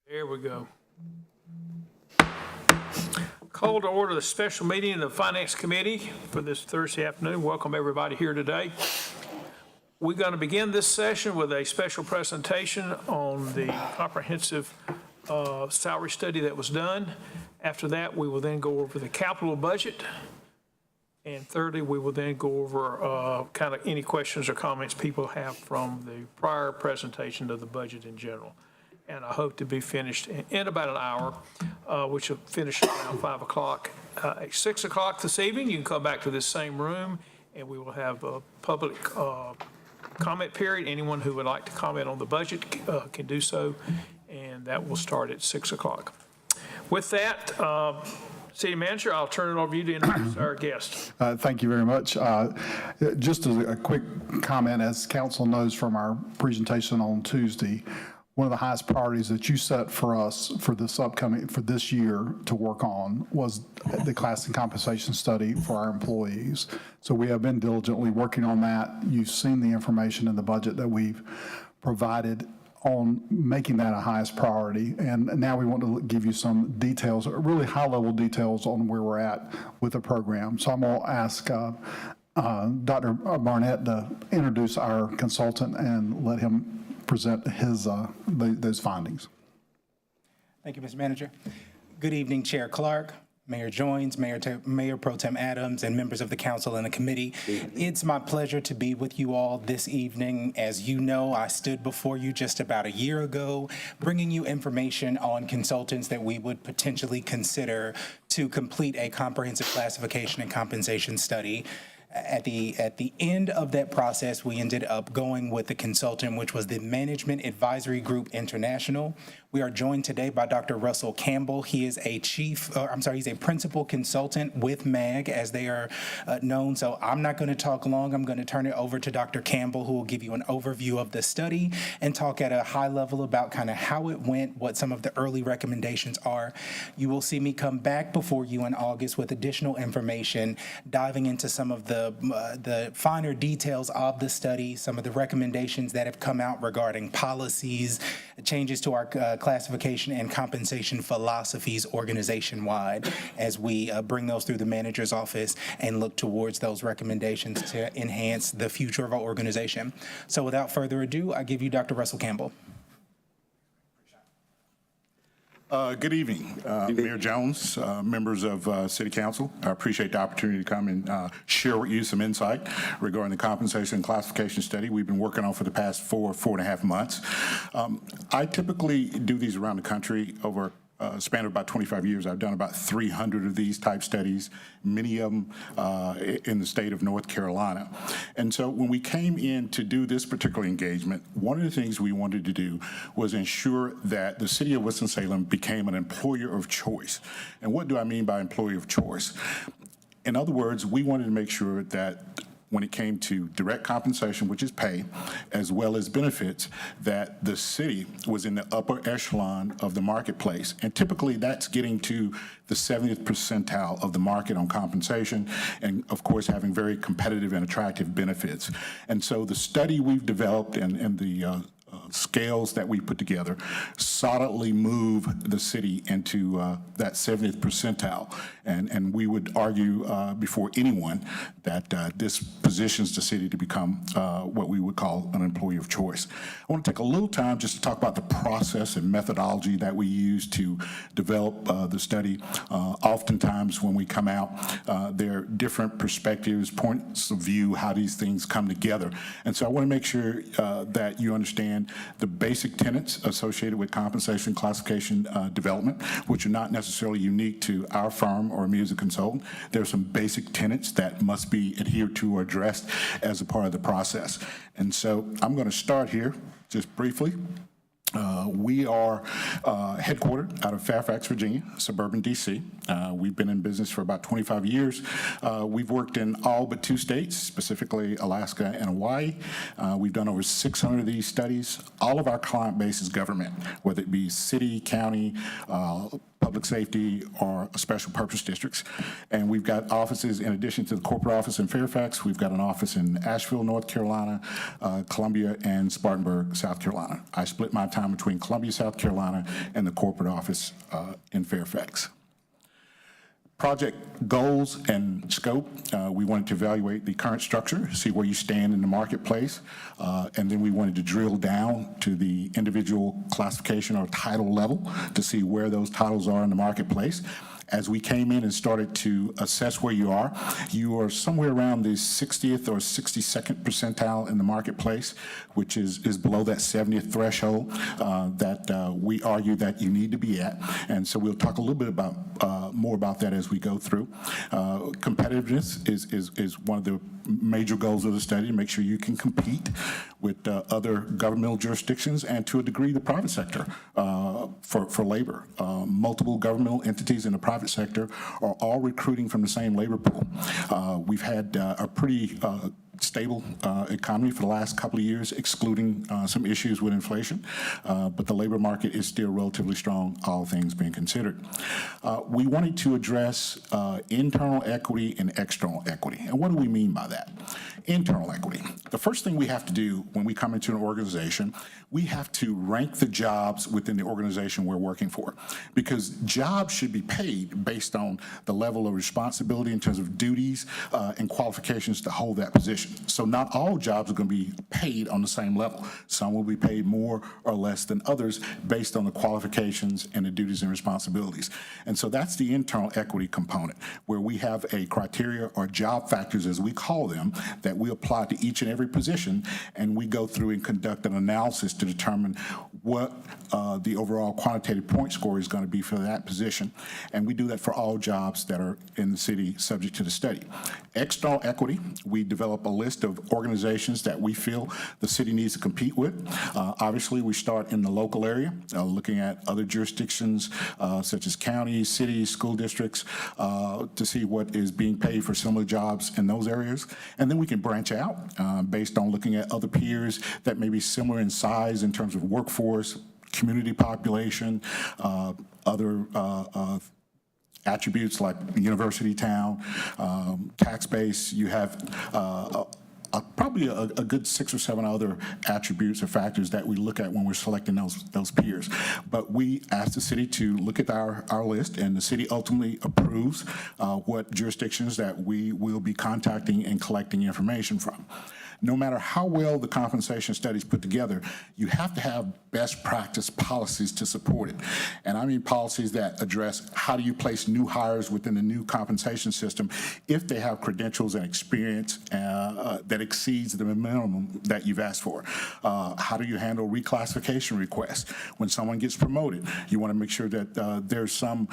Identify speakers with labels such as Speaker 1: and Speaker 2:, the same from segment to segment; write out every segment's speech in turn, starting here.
Speaker 1: There we go. Call to order the special meeting of the Finance Committee for this Thursday afternoon. Welcome everybody here today. We're going to begin this session with a special presentation on the comprehensive salary study that was done. After that, we will then go over the capital budget. And thirdly, we will then go over kind of any questions or comments people have from the prior presentation of the budget in general. And I hope to be finished in about an hour, which will finish around 5 o'clock. At 6 o'clock this evening, you can come back to this same room, and we will have a public comment period. Anyone who would like to comment on the budget can do so, and that will start at 6 o'clock. With that, City Manager, I'll turn it over to you to introduce our guest.
Speaker 2: Thank you very much. Just as a quick comment, as council knows from our presentation on Tuesday, one of the highest priorities that you set for us for this year to work on was the class and compensation study for our employees. So we have been diligently working on that. You've seen the information in the budget that we've provided on making that a highest priority. And now we want to give you some details, really high-level details on where we're at with the program. So I'm going to ask Dr. Barnett to introduce our consultant and let him present his those findings.
Speaker 3: Thank you, Mr. Manager. Good evening, Chair Clark, Mayor Joines, Mayor Pro Tem Adams, and members of the council and the committee. It's my pleasure to be with you all this evening. As you know, I stood before you just about a year ago, bringing you information on consultants that we would potentially consider to complete a comprehensive classification and compensation study. At the end of that process, we ended up going with the consultant, which was the Management Advisory Group International. We are joined today by Dr. Russell Campbell. He is he's a principal consultant with MAG, as they are known. So I'm not going to talk long. I'm going to turn it over to Dr. Campbell, who will give you an overview of the study and talk at a high level about kind of how it went, what some of the early recommendations are. You will see me come back before you in August with additional information, diving into some of the finer details of the study, some of the recommendations that have come out regarding policies, changes to our classification and compensation philosophies organization-wide as we bring those through the manager's office and look towards those recommendations to enhance the future of our organization. So without further ado, I give you Dr. Russell Campbell.
Speaker 4: Good evening, Mayor Jones, members of City Council. I appreciate the opportunity to come and share with you some insight regarding the compensation and classification study we've been working on for the past four and a half months. I typically do these around the country over a span of about 25 years. I've done about 300 of these type studies, many of them in the state of North Carolina. And so when we came in to do this particular engagement, one of the things we wanted to do was ensure that the city of Winston-Salem became an employer of choice. And what do I mean by employer of choice? In other words, we wanted to make sure that when it came to direct compensation, which is pay, as well as benefits, that the city was in the upper echelon of the marketplace. And typically that's getting to the 70th percentile of the market on compensation, and of course having very competitive and attractive benefits. And so the study we've developed and the scales that we put together solidly move the city into that 70th percentile. And we would argue before anyone that this positions the city to become what we would call an employee of choice. I want to take a little time just to talk about the process and methodology that we use to develop the study. Oftentimes when we come out, there are different perspectives, points of view, how these things come together. And so I want to make sure that you understand the basic tenets associated with compensation classification development, which are not necessarily unique to our firm or me as a consultant. There are some basic tenets that must be adhered to or addressed as a part of the process. And so I'm going to start here just briefly. We are headquartered out of Fairfax, Virginia, suburban DC. We've been in business for about 25 years. We've worked in all but 2 states, specifically Alaska and Hawaii. We've done over 600 of these studies. All of our client base is government, whether it be city, county, public safety, or special purpose districts. And we've got offices, in addition to the corporate office in Fairfax, we've got an office in Asheville, North Carolina, Columbia, and Spartanburg, South Carolina. I split my time between Columbia, South Carolina, and the corporate office in Fairfax. Project goals and scope, we wanted to evaluate the current structure, see where you stand in the marketplace, and then we wanted to drill down to the individual classification or title level to see where those titles are in the marketplace. As we came in and started to assess where you are somewhere around the 60th or 62nd percentile in the marketplace, which is below that 70th threshold that we argue that you need to be at. And so we'll talk a little bit about more about that as we go through. Competitiveness is one of the major goals of the study, to make sure you can compete with other governmental jurisdictions and, to a degree, the private sector for labor. Multiple governmental entities in the private sector are all recruiting from the same labor pool. We've had a pretty stable economy for the last couple of years, excluding some issues with inflation, but the labor market is still relatively strong, all things being considered. We wanted to address internal equity and external equity. And what do we mean by that? Internal equity. The first thing we have to do when we come into an organization, we have to rank the jobs within the organization we're working for, because jobs should be paid based on the level of responsibility in terms of duties and qualifications to hold that position. So not all jobs are going to be paid on the same level. Some will be paid more or less than others based on the qualifications and the duties and responsibilities. And so that's the internal equity component, where we have a criteria or job factors, as we call them, that we apply to each and every position, and we go through and conduct an analysis to determine what the overall quantitative point score is going to be for that position. And we do that for all jobs that are in the city subject to the study. External equity, we develop a list of organizations that we feel the city needs to compete with. Obviously, we start in the local area, looking at other jurisdictions such as counties, cities, school districts, to see what is being paid for similar jobs in those areas. And then we can branch out based on looking at other peers that may be similar in size in terms of workforce, community population, other attributes like university town, tax base. You have probably a good 6 or 7 other attributes or factors that we look at when we're selecting those peers. But we ask the city to look at our list, and the city ultimately approves what jurisdictions that we will be contacting and collecting information from. No matter how well the compensation study is put together, you have to have best practice policies to support it. And I mean policies that address how do you place new hires within the new compensation system if they have credentials and experience that exceeds the minimum that you've asked for. How do you handle reclassification requests? When someone gets promoted, you want to make sure that there's some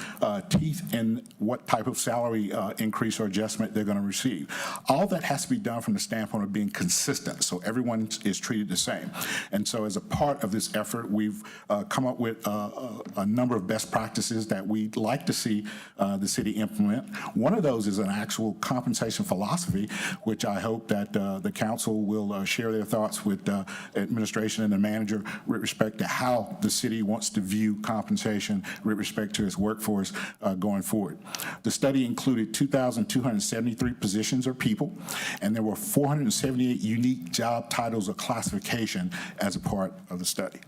Speaker 4: teeth in what type of salary increase or adjustment they're going to receive. All that has to be done from the standpoint of being consistent, so everyone is treated the same. And so as a part of this effort, we've come up with a number of best practices that we'd like to see the city implement. One of those is an actual compensation philosophy, which I hope that the council will share their thoughts with administration and the manager with respect to how the city wants to view compensation with respect to its workforce going forward. The study included 2,273 positions or people, and there were 478 unique job titles or classification as a part of the study.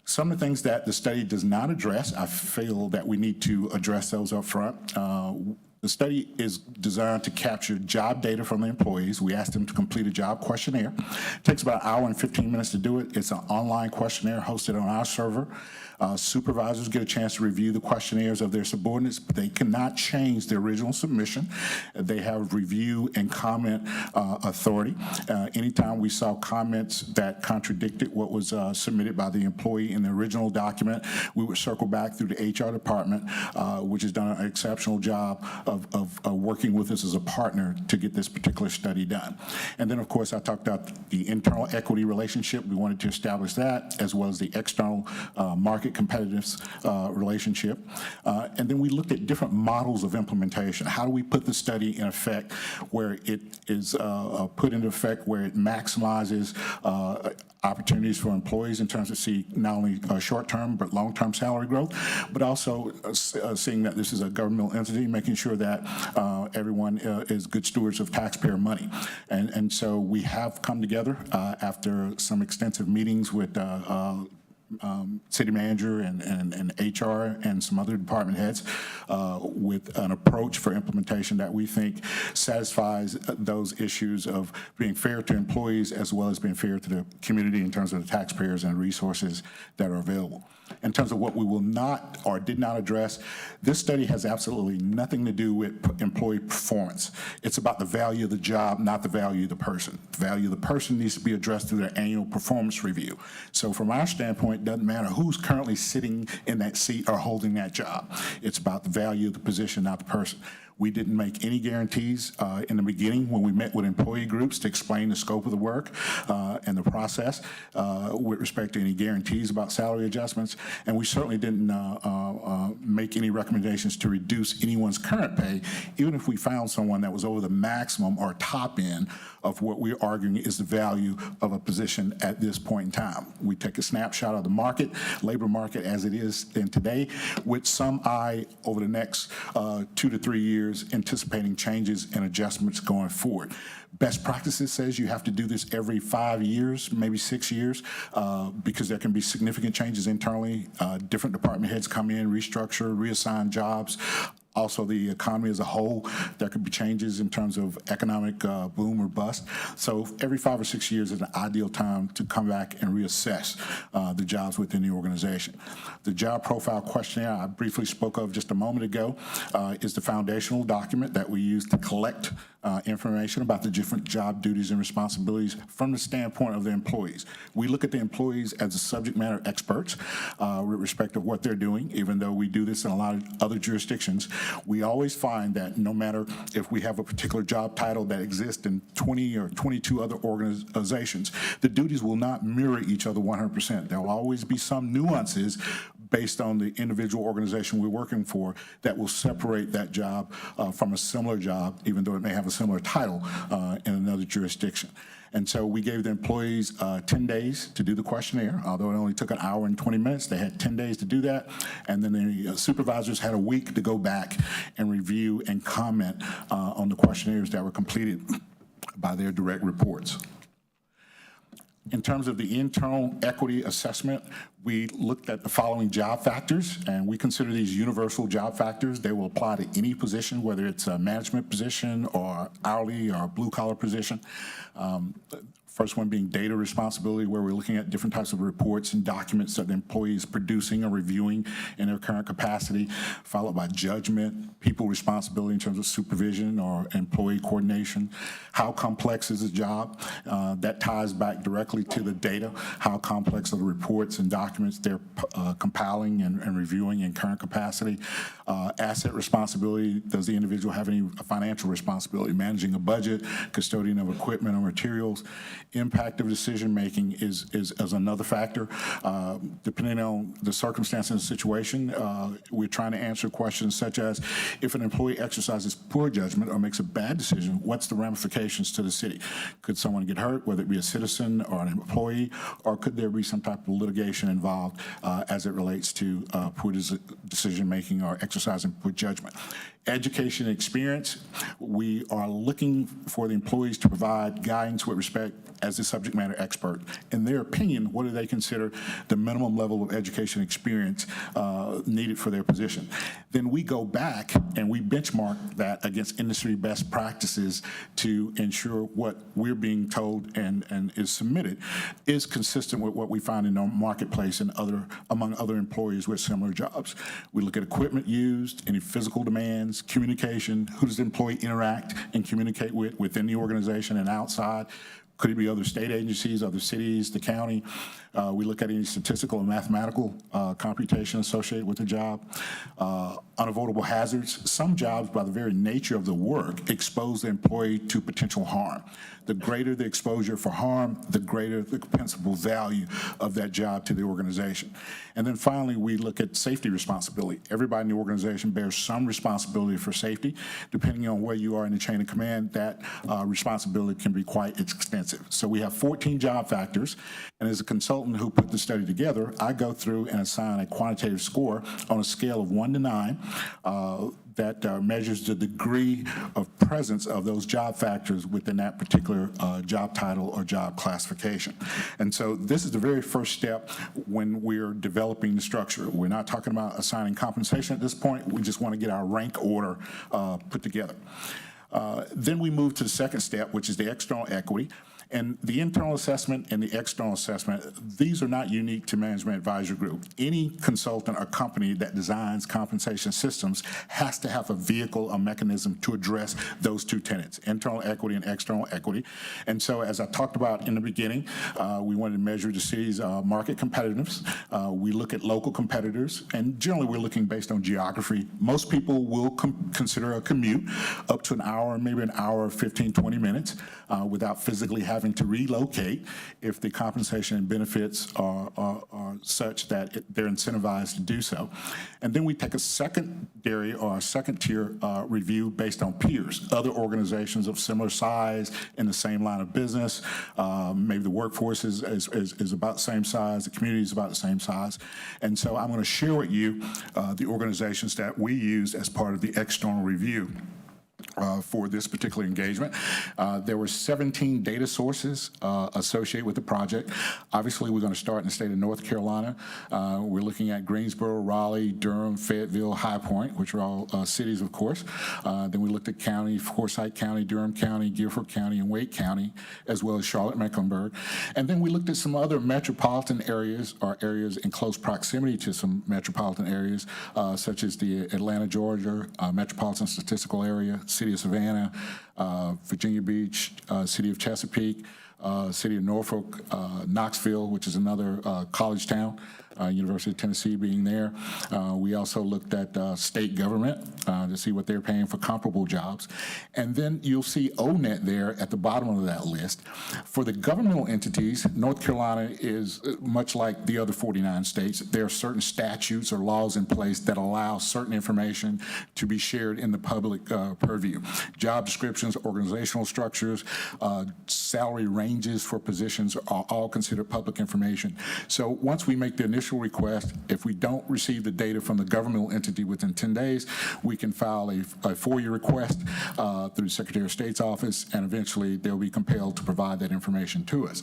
Speaker 4: Some of the things that the study does not address, I feel that we need to address those up front. The study is designed to capture job data from the employees. We asked them to complete a job questionnaire. It takes about an hour and 15 minutes to do it. It's an online questionnaire hosted on our server. Supervisors get a chance to review the questionnaires of their subordinates, but they cannot change the original submission. They have review and comment authority. Anytime we saw comments that contradicted what was submitted by the employee in the original document, we would circle back through the HR department, which has done an exceptional job of working with us as a partner to get this particular study done. And then, of course, I talked about the internal equity relationship. We wanted to establish that, as well as the external market competitiveness relationship. And then we looked at different models of implementation. How do we put the study in effect where it is put into effect where it maximizes opportunities for employees in terms of not only short-term but long-term salary growth, but also seeing that this is a governmental entity, making sure that everyone is good stewards of taxpayer money. And so we have come together after some extensive meetings with city manager and HR and some other department heads with an approach for implementation that we think satisfies those issues of being fair to employees as well as being fair to the community in terms of the taxpayers and resources that are available. In terms of what we will not or did not address, this study has absolutely nothing to do with employee performance. It's about the value of the job, not the value of the person. The value of the person needs to be addressed through their annual performance review. So from our standpoint, it doesn't matter who's currently sitting in that seat or holding that job. It's about the value of the position, not the person. We didn't make any guarantees in the beginning when we met with employee groups to explain the scope of the work and the process with respect to any guarantees about salary adjustments. And we certainly didn't make any recommendations to reduce anyone's current pay, even if we found someone that was over the maximum or top end of what we're arguing is the value of a position at this point in time. We take a snapshot of the market, labor market as it is in today, with some eye over the next 2 to 3 years, anticipating changes and adjustments going forward. Best practices says you have to do this every 5 years, maybe 6 years, because there can be significant changes internally. Different department heads come in, restructure, reassign jobs. Also, the economy as a whole, there could be changes in terms of economic boom or bust. So every 5 or 6 years is an ideal time to come back and reassess the jobs within the organization. The job profile questionnaire I briefly spoke of just a moment ago is the foundational document that we use to collect information about the different job duties and responsibilities from the standpoint of the employees. We look at the employees as the subject matter experts with respect to what they're doing, even though we do this in a lot of other jurisdictions. We always find that no matter if we have a particular job title that exists in 20 or 22 other organizations, the duties will not mirror each other 100%. There will always be some nuances based on the individual organization we're working for that will separate that job from a similar job, even though it may have a similar title in another jurisdiction. And so we gave the employees 10 days to do the questionnaire. Although it only took an hour and 20 minutes, they had 10 days to do that. And then the supervisors had a week to go back and review and comment on the questionnaires that were completed by their direct reports. In terms of the internal equity assessment, we looked at the following job factors, and we consider these universal job factors. They will apply to any position, whether it's a management position or hourly or blue-collar position. First one being data responsibility, where we're looking at different types of reports and documents that the employee is producing or reviewing in their current capacity, followed by judgment, people responsibility in terms of supervision or employee coordination. How complex is the job? That ties back directly to the data. How complex are the reports and documents they're compiling and reviewing in current capacity? Asset responsibility, does the individual have any financial responsibility? Managing a budget, custodian of equipment or materials. Impact of decision-making is another factor. Depending on the circumstance and the situation, we're trying to answer questions such as, if an employee exercises poor judgment or makes a bad decision, what's the ramifications to the city? Could someone get hurt, whether it be a citizen or an employee, or could there be some type of litigation involved as it relates to poor decision-making or exercising poor judgment? Education and experience, we are looking for the employees to provide guidance with respect as the subject matter expert. In their opinion, what do they consider the minimum level of education experience needed for their position? Then we go back and we benchmark that against industry best practices to ensure what we're being told and is submitted is consistent with what we find in the marketplace and among other employees with similar jobs. We look at equipment used, any physical demands, communication, who does the employee interact and communicate with within the organization and outside, Could it be other state agencies, other cities, the county? We look at any statistical and mathematical computation associated with the job. Unavoidable hazards. Some jobs, by the very nature of the work, expose the employee to potential harm. The greater the exposure for harm, the greater the compensable value of that job to the organization. And then finally, we look at safety responsibility. Everybody in the organization bears some responsibility for safety. Depending on where you are in the chain of command, that responsibility can be quite extensive. So we have 14 job factors, and as a consultant who put the study together, I go through and assign a quantitative score on a scale of 1 to 9 that measures the degree of presence of those job factors within that particular job title or job classification. And so this is the very first step when we're developing the structure. We're not talking about assigning compensation at this point. We just want to get our rank order put together. Then we move to the second step, which is the external equity. And the internal assessment and the external assessment, these are not unique to Management Advisory Group. Any consultant or company that designs compensation systems has to have a vehicle, a mechanism to address those two tenets, internal equity and external equity. And so as I talked about in the beginning, we wanted to measure the city's market competitiveness. We look at local competitors, and generally we're looking based on geography. Most people will consider a commute up to an hour, maybe an hour, 15, 20 minutes without physically having to relocate if the compensation and benefits are such that they're incentivized to do so. And then we take a secondary or a second tier review based on peers, other organizations of similar size in the same line of business. Maybe the workforce is about the same size, the community is about the same size. And so I'm going to share with you the organizations that we use as part of the external review. For this particular engagement. There were 17 data sources associated with the project. Obviously, we're going to start in the state of North Carolina. We're looking at Greensboro, Raleigh, Durham, Fayetteville, High Point, which are all cities, of course. Then we looked at county, Forsyth County, Durham County, Guilford County, and Wake County, as well as Charlotte-Mecklenburg. And then we looked at some other metropolitan areas or areas in close proximity to some metropolitan areas, such as the Atlanta, Georgia Metropolitan Statistical Area, City of Savannah, Virginia Beach, City of Chesapeake, City of Norfolk, Knoxville, which is another college town, University of Tennessee being there. We also looked at state government to see what they're paying for comparable jobs. And then you'll see ONET there at the bottom of that list. For the governmental entities, North Carolina is much like the other 49 states. There are certain statutes or laws in place that allow certain information to be shared in the public purview. Job descriptions, organizational structures, salary ranges for positions are all considered public information. So once we make the initial request, if we don't receive the data from the governmental entity within 10 days, we can file a FOIA request through the Secretary of State's office, and eventually they'll be compelled to provide that information to us.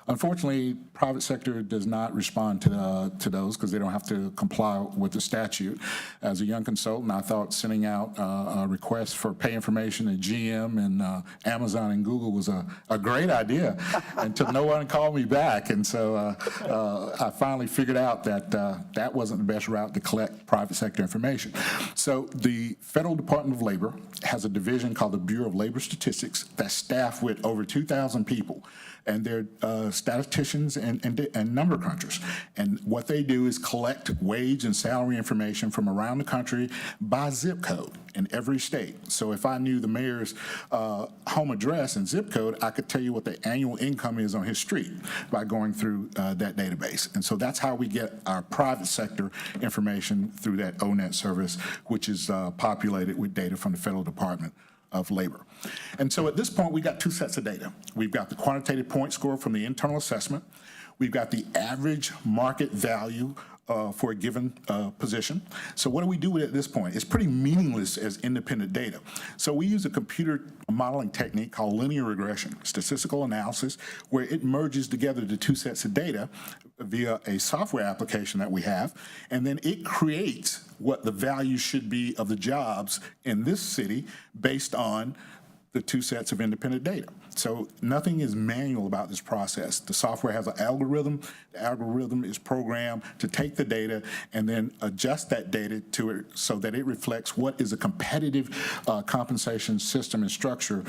Speaker 4: Unfortunately, private sector does not respond to those because they don't have to comply with the statute. As a young consultant, I thought sending out a request for pay information at GM and Amazon and Google was a great idea until no one called me back. And so I finally figured out that that wasn't the best route to collect private sector information. So the Federal Department of Labor has a division called the Bureau of Labor Statistics that's staffed with over 2,000 people. And they're statisticians and number crunchers. And what they do is collect wage and salary information from around the country by zip code in every state. So if I knew the mayor's home address and zip code, I could tell you what the annual income is on his street by going through that database. And so that's how we get our private sector information through that ONET service, which is populated with data from the Federal Department of Labor. And so at this point, we got two sets of data. We've got the quantitative point score from the internal assessment. We've got the average market value for a given position. So what do we do with it at this point? It's pretty meaningless as independent data. So we use a computer modeling technique called linear regression, statistical analysis, where it merges together the two sets of data via a software application that we have, and then it creates what the value should be of the jobs in this city based on the two sets of independent data. So nothing is manual about this process. The software has an algorithm. The algorithm is programmed to take the data and then adjust that data to it so that it reflects what is a competitive compensation system and structure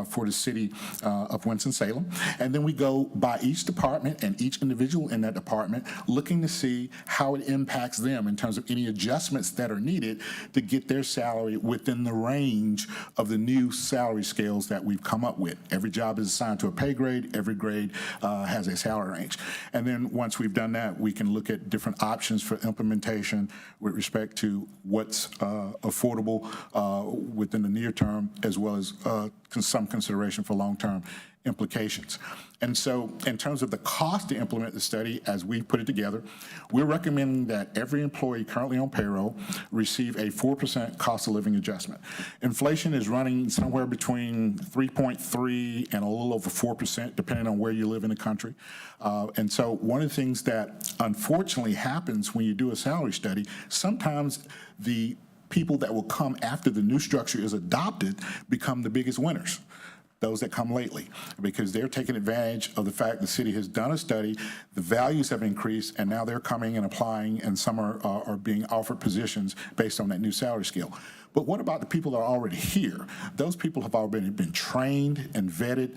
Speaker 4: for the city of Winston-Salem. And then we go by each department and each individual in that department, looking to see how it impacts them in terms of any adjustments that are needed to get their salary within the range of the new salary scales that we've come up with. Every job is assigned to a pay grade. Every grade has a salary range. And then once we've done that, we can look at different options for implementation with respect to what's affordable within the near term, as well as some consideration for long-term implications. And so in terms of the cost to implement the study, as we put it together, we're recommending that every employee currently on payroll receive a 4% cost of living adjustment. Inflation is running somewhere between 3.3 and a little over 4%, depending on where you live in the country. And so one of the things that unfortunately happens when you do a salary study, sometimes the people that will come after the new structure is adopted become the biggest winners, those that come lately, because they're taking advantage of the fact the city has done a study, the values have increased, and now they're coming and applying, and some are being offered positions based on that new salary scale. But what about the people that are already here? Those people have already been trained and vetted,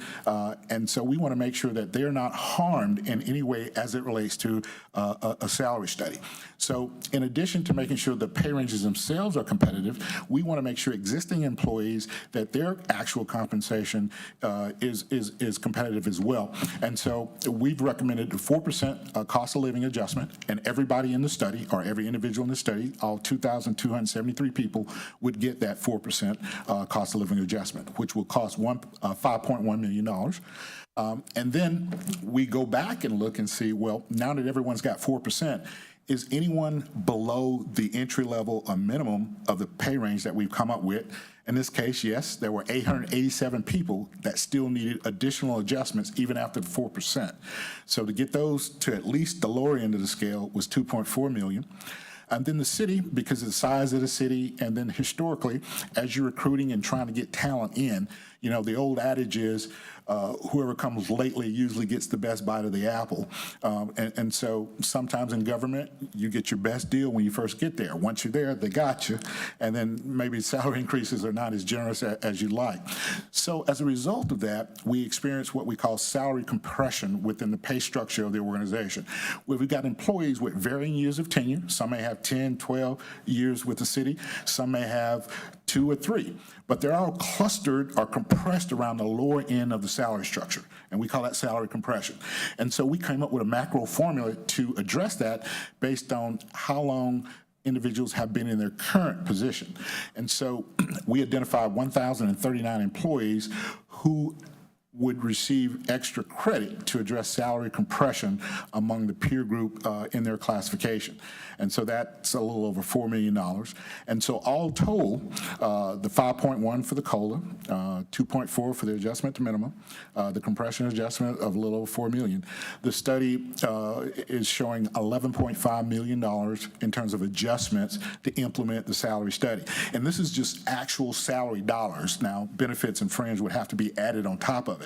Speaker 4: and so we want to make sure that they're not harmed in any way as it relates to a salary study. So in addition to making sure the pay ranges themselves are competitive, we want to make sure existing employees that their actual compensation is competitive as well. And so we've recommended a 4% cost of living adjustment, and everybody in the study, or every individual in the study, all 2,273 people, would get that 4% cost of living adjustment, which will cost $5.1 million. And then we go back and look and see, well, now that everyone's got 4%, is anyone below the entry level or minimum of the pay range that we've come up with? In this case, yes, there were 887 people that still needed additional adjustments even after the 4%. So to get those to at least the lower end of the scale was $2.4 million. And then the city, because of the size of the city, and then historically, as you're recruiting and trying to get talent in, you know, the old adage is whoever comes lately usually gets the best bite of the apple. And so sometimes in government, you get your best deal when you first get there. Once you're there, they got you. And then maybe salary increases are not as generous as you'd like. So as a result of that, we experience what we call salary compression within the pay structure of the organization, where we've got employees with varying years of tenure. Some may have 10, 12 years with the city. Some may have 2 or 3. But they're all clustered or compressed around the lower end of the salary structure, and we call that salary compression. And so we came up with a macro formula to address that based on how long individuals have been in their current position. And so we identified 1,039 employees who would receive extra credit to address salary compression among the peer group in their classification. And so that's a little over $4 million. And so all told, the 5.1 for the COLA, 2.4 for the adjustment to minimum, the compression adjustment of a little over $4 million. The study is showing $11.5 million in terms of adjustments to implement the salary study. And this is just actual salary dollars. Now, benefits and fringe would have to be added on top of it.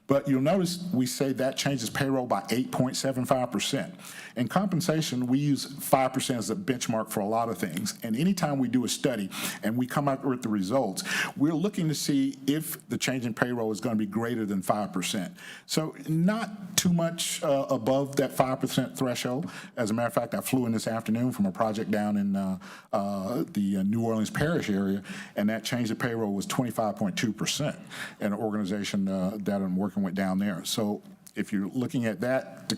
Speaker 4: But you'll notice we say that changes payroll by 8.75%. In compensation, we use 5% as a benchmark for a lot of things. And anytime we do a study and we come out with the results, we're looking to see if the change in payroll is going to be greater than 5%. So not too much above that 5% threshold. As a matter of fact, I flew in this afternoon from a project down in the New Orleans Parish area, and that change of payroll was 25.2% in an organization that I'm working with down there. So if you're looking at that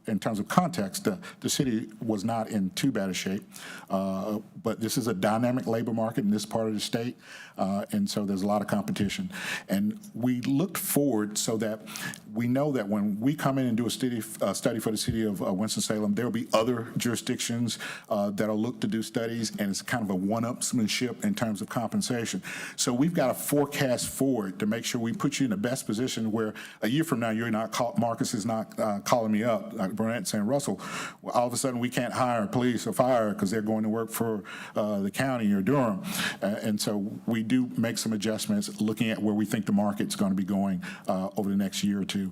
Speaker 4: in terms of context, the city was not in too bad a shape. But this is a dynamic labor market in this part of the state, and so there's a lot of competition. And we looked forward so that we know that when we come in and do a study for the city of Winston-Salem, there will be other jurisdictions that'll look to do studies, and it's kind of a one-upsmanship in terms of compensation. So we've got to forecast forward to make sure we put you in the best position where a year from now, you're not Marcus is not calling me up up, like Burnett saying, Russell, well, all of a sudden we can't hire police or fire because they're going to work for the county or Durham. And so we do make some adjustments looking at where we think the market's going to be going over the next year or two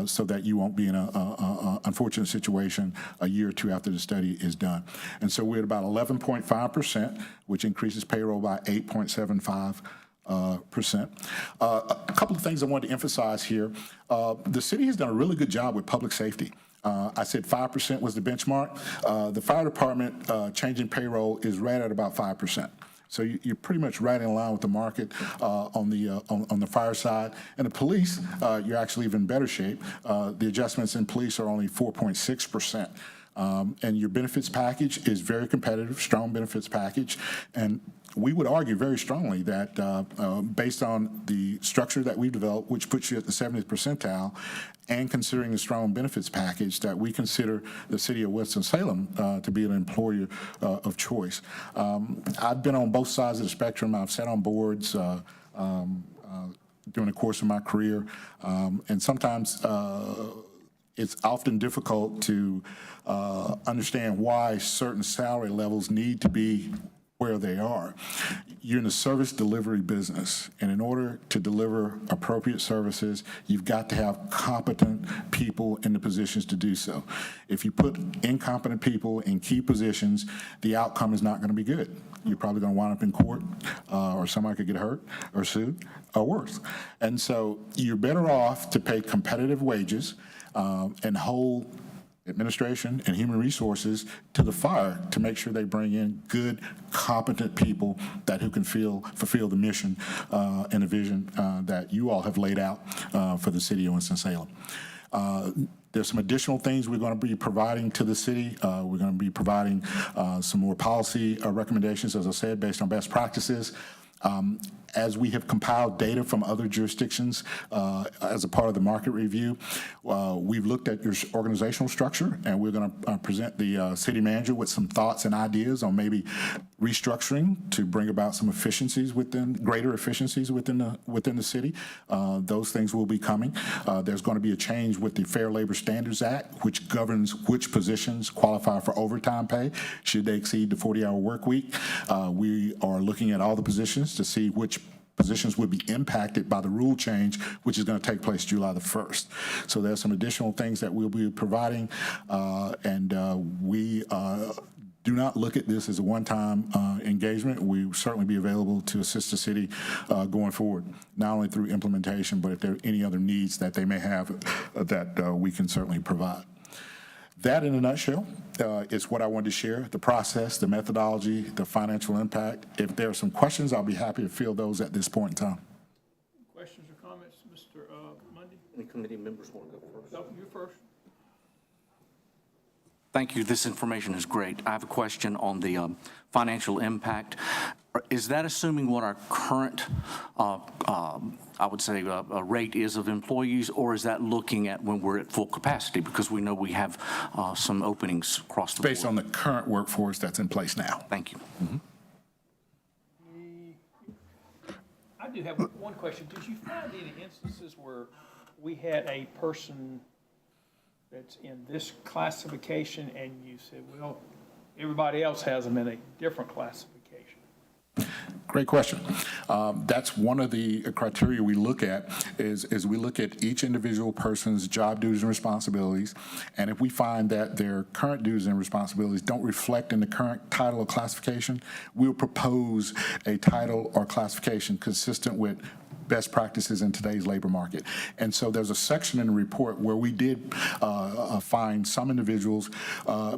Speaker 4: so that you won't be in an unfortunate situation a year or two after the study is done. And so we're at about 11.5%, which increases payroll by 8.75%. A couple of things I wanted to emphasize here. The city has done a really good job with public safety. I said 5% was the benchmark. The fire department changing payroll is right at about 5%. So you're pretty much right in line with the market on the fire side. And the police, you're actually even better shape. The adjustments in police are only 4.6%. And your benefits package is very competitive, strong benefits package. And we would argue very strongly that based on the structure that we've developed, which puts you at the 70th percentile, and considering the strong benefits package, that we consider the city of Winston-Salem to be an employer of choice. I've been on both sides of the spectrum. I've sat on boards during the course of my career, and sometimes it's often difficult to understand why certain salary levels need to be where they are. You're in the service delivery business, and in order to deliver appropriate services, you've got to have competent people in the positions to do so. If you put incompetent people in key positions, the outcome is not going to be good. You're probably going to wind up in court, or somebody could get hurt or sued, or worse. And so you're better off to pay competitive wages and hold administration and human resources to the fire to make sure they bring in good, competent people who can fulfill the mission and the vision that you all have laid out for the city of Winston-Salem. There's some additional things we're going to be providing to the city. We're going to be providing some more policy recommendations, as I said, based on best practices. As we have compiled data from other jurisdictions as a part of the market review, we've looked at your organizational structure, and we're going to present the city manager with some thoughts and ideas on maybe restructuring to bring about some efficiencies greater efficiencies within the city. Those things will be coming. There's going to be a change with the Fair Labor Standards Act, which governs which positions qualify for overtime pay should they exceed the 40-hour work week. We are looking at all the positions to see which positions would be impacted by the rule change, which is going to take place July the 1st. So there's some additional things that we'll be providing, and we do not look at this as a one-time engagement. We will certainly be available to assist the city going forward, not only through implementation, but if there are any other needs that they may have that we can certainly provide. That, in a nutshell, is what I wanted to share, the process, the methodology, the financial impact. If there are some questions, I'll be happy to field those at this point in time.
Speaker 1: Questions or comments, Mr. Mundy?
Speaker 5: Any committee members want to go first?
Speaker 1: No, you first.
Speaker 5: Thank you. This information is great. I have a question on the financial impact. Is that assuming what our current, I would say, rate is of employees, or is that looking at when we're at full capacity? Because we know we have some openings across the board.
Speaker 4: Based on the current workforce that's in place now.
Speaker 5: Thank you.
Speaker 4: Mm-hmm.
Speaker 1: I do have one question. Did you find any instances where we had a person that's in this classification and you said, well, everybody else has them in a different classification?
Speaker 4: Great question. That's one of the criteria we look at is we look at each individual person's job duties and responsibilities, and if we find that their current duties and responsibilities don't reflect in the current title or classification, we'll propose a title or classification consistent with best practices in today's labor market. And so there's a section in the report where we did find some individuals,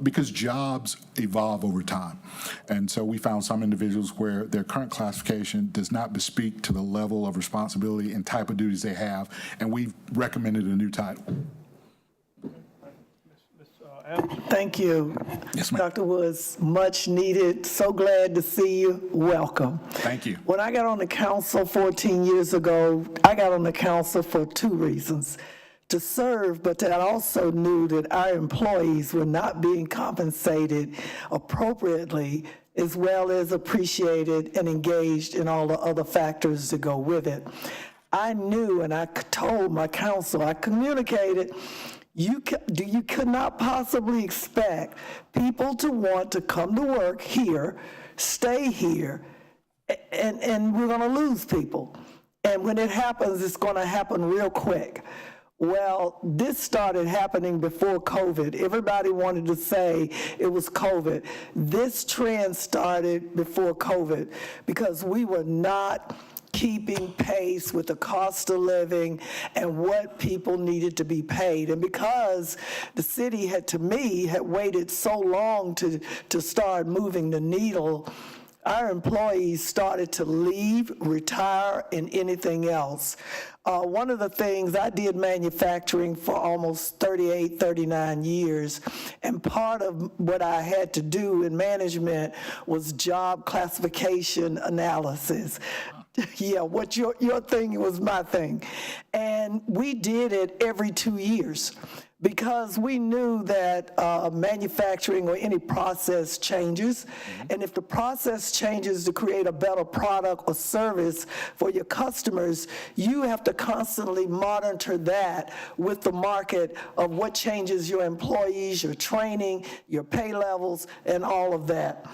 Speaker 4: because jobs evolve over time. And so we found some individuals where their current classification does not bespeak to the level of responsibility and type of duties they have, and we've recommended a new title.
Speaker 6: Thank you.
Speaker 4: Yes, ma'am.
Speaker 6: Dr. Woods, much needed. So glad to see you. Welcome.
Speaker 4: Thank you.
Speaker 6: When I got on the council 14 years ago, I got on the council for two reasons. To serve, but I also knew that our employees were not being compensated appropriately, as well as appreciated and engaged in all the other factors that go with it. I knew, and I told my council, I communicated, You could not possibly expect people to want to come to work here, stay here, and we're going to lose people. And when it happens, it's going to happen real quick. Well, this started happening before COVID. Everybody wanted to say it was COVID. This trend started before COVID because we were not keeping pace with the cost of living and what people needed to be paid. And because the city had waited so long to start moving the needle, our employees started to leave, retire, and anything else. One of the things, I did manufacturing for almost 38, 39 years, and part of what I had to do in management was job classification analysis. Yeah, what your thing was my thing. And we did it every 2 years because we knew that manufacturing or any process changes. And if the process changes to create a better product or service for your customers, you have to constantly monitor that with the market of what changes your employees, your training, your pay levels, and all of that.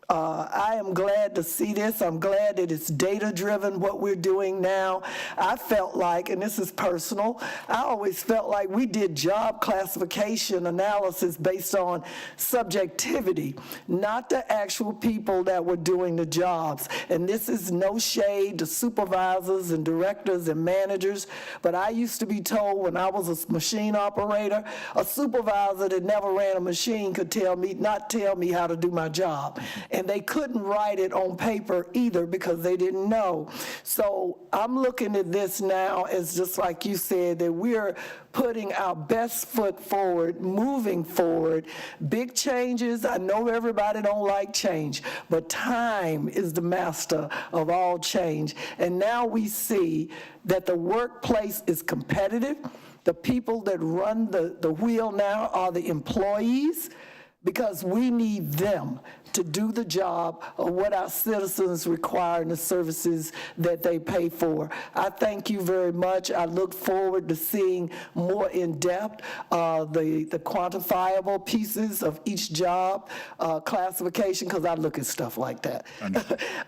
Speaker 6: I am glad to see this. I'm glad that it's data-driven, what we're doing now. I felt like, and this is personal, I always felt like we did job classification analysis based on subjectivity, not the actual people that were doing the jobs. And this is no shade to supervisors and directors and managers, but I used to be told when I was a machine operator, a supervisor that never ran a machine could not tell me how to do my job. And they couldn't write it on paper either because they didn't know. So I'm looking at this now as just like you said, that we're putting our best foot forward, moving forward. Big changes, I know everybody don't like change, but time is the master of all change. And now we see that the workplace is competitive. The people that run the wheel now are the employees, because we need them to do the job of what our citizens require and the services that they pay for. I thank you very much. I look forward to seeing more in depth the quantifiable pieces of each job classification, because I look at stuff like that.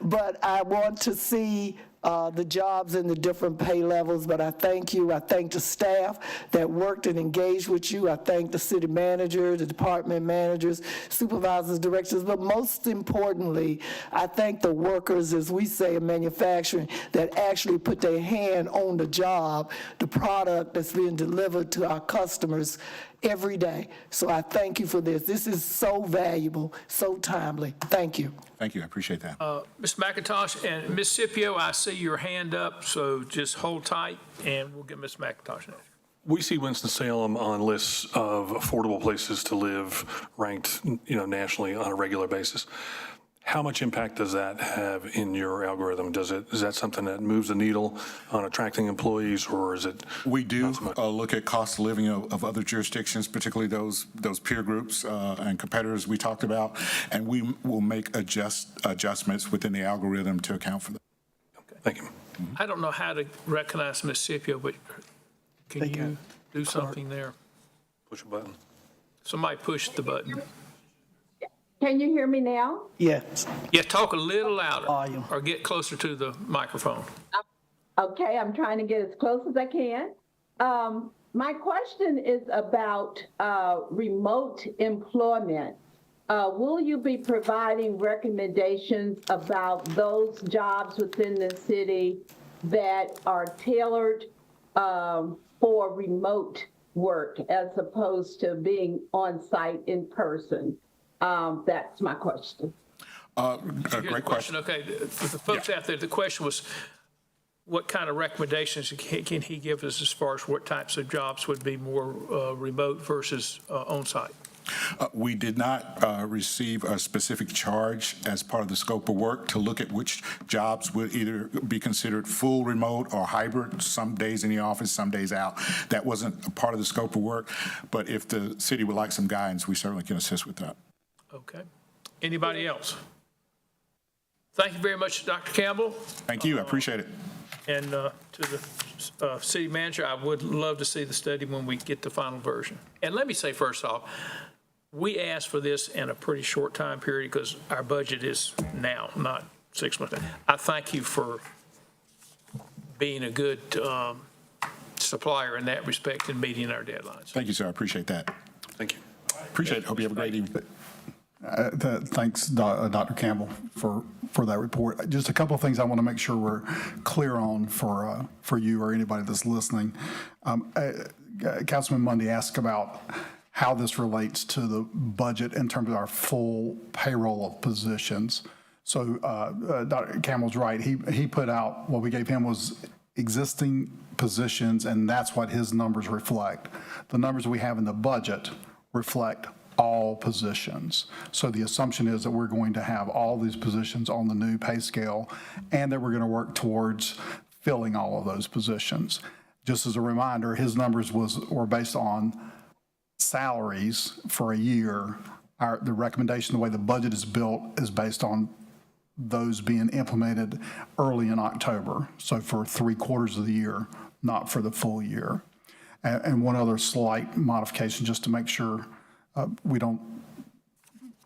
Speaker 6: But I want to see the jobs and the different pay levels, but I thank you. I thank the staff that worked and engaged with you. I thank the city manager, the department managers, supervisors, directors, but most importantly, I thank the workers, as we say in manufacturing, that actually put their hand on the job, the product that's being delivered to our customers every day. So I thank you for this. This is so valuable, so timely. Thank you.
Speaker 4: Thank you, I appreciate that.
Speaker 1: Ms. McIntosh and Ms. Scipio, I see your hand up, so just hold tight, and we'll get Ms. McIntosh next.
Speaker 7: We see Winston-Salem on lists of affordable places to live ranked, nationally on a regular basis. How much impact does that have in your algorithm? Is that something that moves the needle on attracting employees, or is it?
Speaker 4: We do look at cost of living of other jurisdictions, particularly those peer groups and competitors we talked about, and we will make adjustments within the algorithm to account for that.
Speaker 7: Okay, thank you.
Speaker 1: I don't know how to recognize Ms. Scipio, but can you do something there?
Speaker 7: Push a button.
Speaker 1: Somebody push the button.
Speaker 8: Can you hear me now?
Speaker 6: Yes.
Speaker 1: Yeah, talk a little louder
Speaker 6: Volume.
Speaker 1: or get closer to the microphone.
Speaker 8: Okay, I'm trying to get as close as I can. My question is about remote employment. Will you be providing recommendations about those jobs within the city that are tailored for remote work as opposed to being on site in person? That's my question.
Speaker 4: A
Speaker 1: Here's the
Speaker 4: great question.
Speaker 1: Okay, for the folks out there, the question was, what kind of recommendations can he give us as far as what types of jobs would be more remote versus on-site?
Speaker 4: We did not receive a specific charge as part of the scope of work to look at which jobs would either be considered full remote or hybrid, some days in the office, some days out. That wasn't a part of the scope of work, but if the city would like some guidance, we certainly can assist with that.
Speaker 1: Okay. Anybody else? Thank you very much, Dr. Campbell.
Speaker 4: Thank you, I appreciate it.
Speaker 1: And to the city manager, I would love to see the study when we get the final version. And let me say first off, we asked for this in a pretty short time period because our budget is now, not 6 months. I thank you for being a good supplier in that respect and meeting our deadlines.
Speaker 4: Thank you, sir. I appreciate that.
Speaker 7: Thank you.
Speaker 4: Appreciate it. Hope you have a great evening.
Speaker 2: Thanks, Dr. Campbell, for that report. Just a couple of things I want to make sure we're clear on for you or anybody that's listening. Councilman Mundy asked about how this relates to the budget in terms of our full payroll of positions. So Dr. Campbell's right. He put out, what we gave him was existing positions, and that's what his numbers reflect. The numbers we have in the budget reflect all positions. So the assumption is that we're going to have all these positions on the new pay scale and that we're going to work towards filling all of those positions. Just as a reminder, his numbers were based on salaries for a year. The recommendation, the way the budget is built, is based on those being implemented early in October. So for 3/4 of the year, not for the full year. And one other slight modification, just to make sure we don't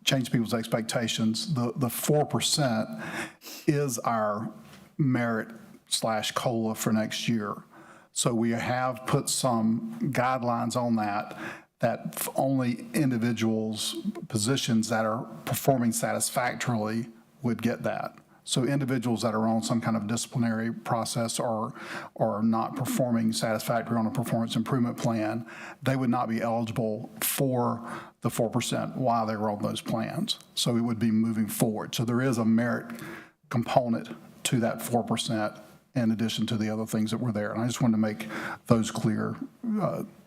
Speaker 2: change people's expectations. The 4% is our merit/COLA for next year. So we have put some guidelines on that only individuals, positions that are performing satisfactorily would get that. So individuals that are on some kind of disciplinary process or not performing satisfactory on a performance improvement plan, they would not be eligible for the 4% while they were on those plans. So it would be moving forward. So there is a merit component to that 4% in addition to the other things that were there. And I just wanted to make those clear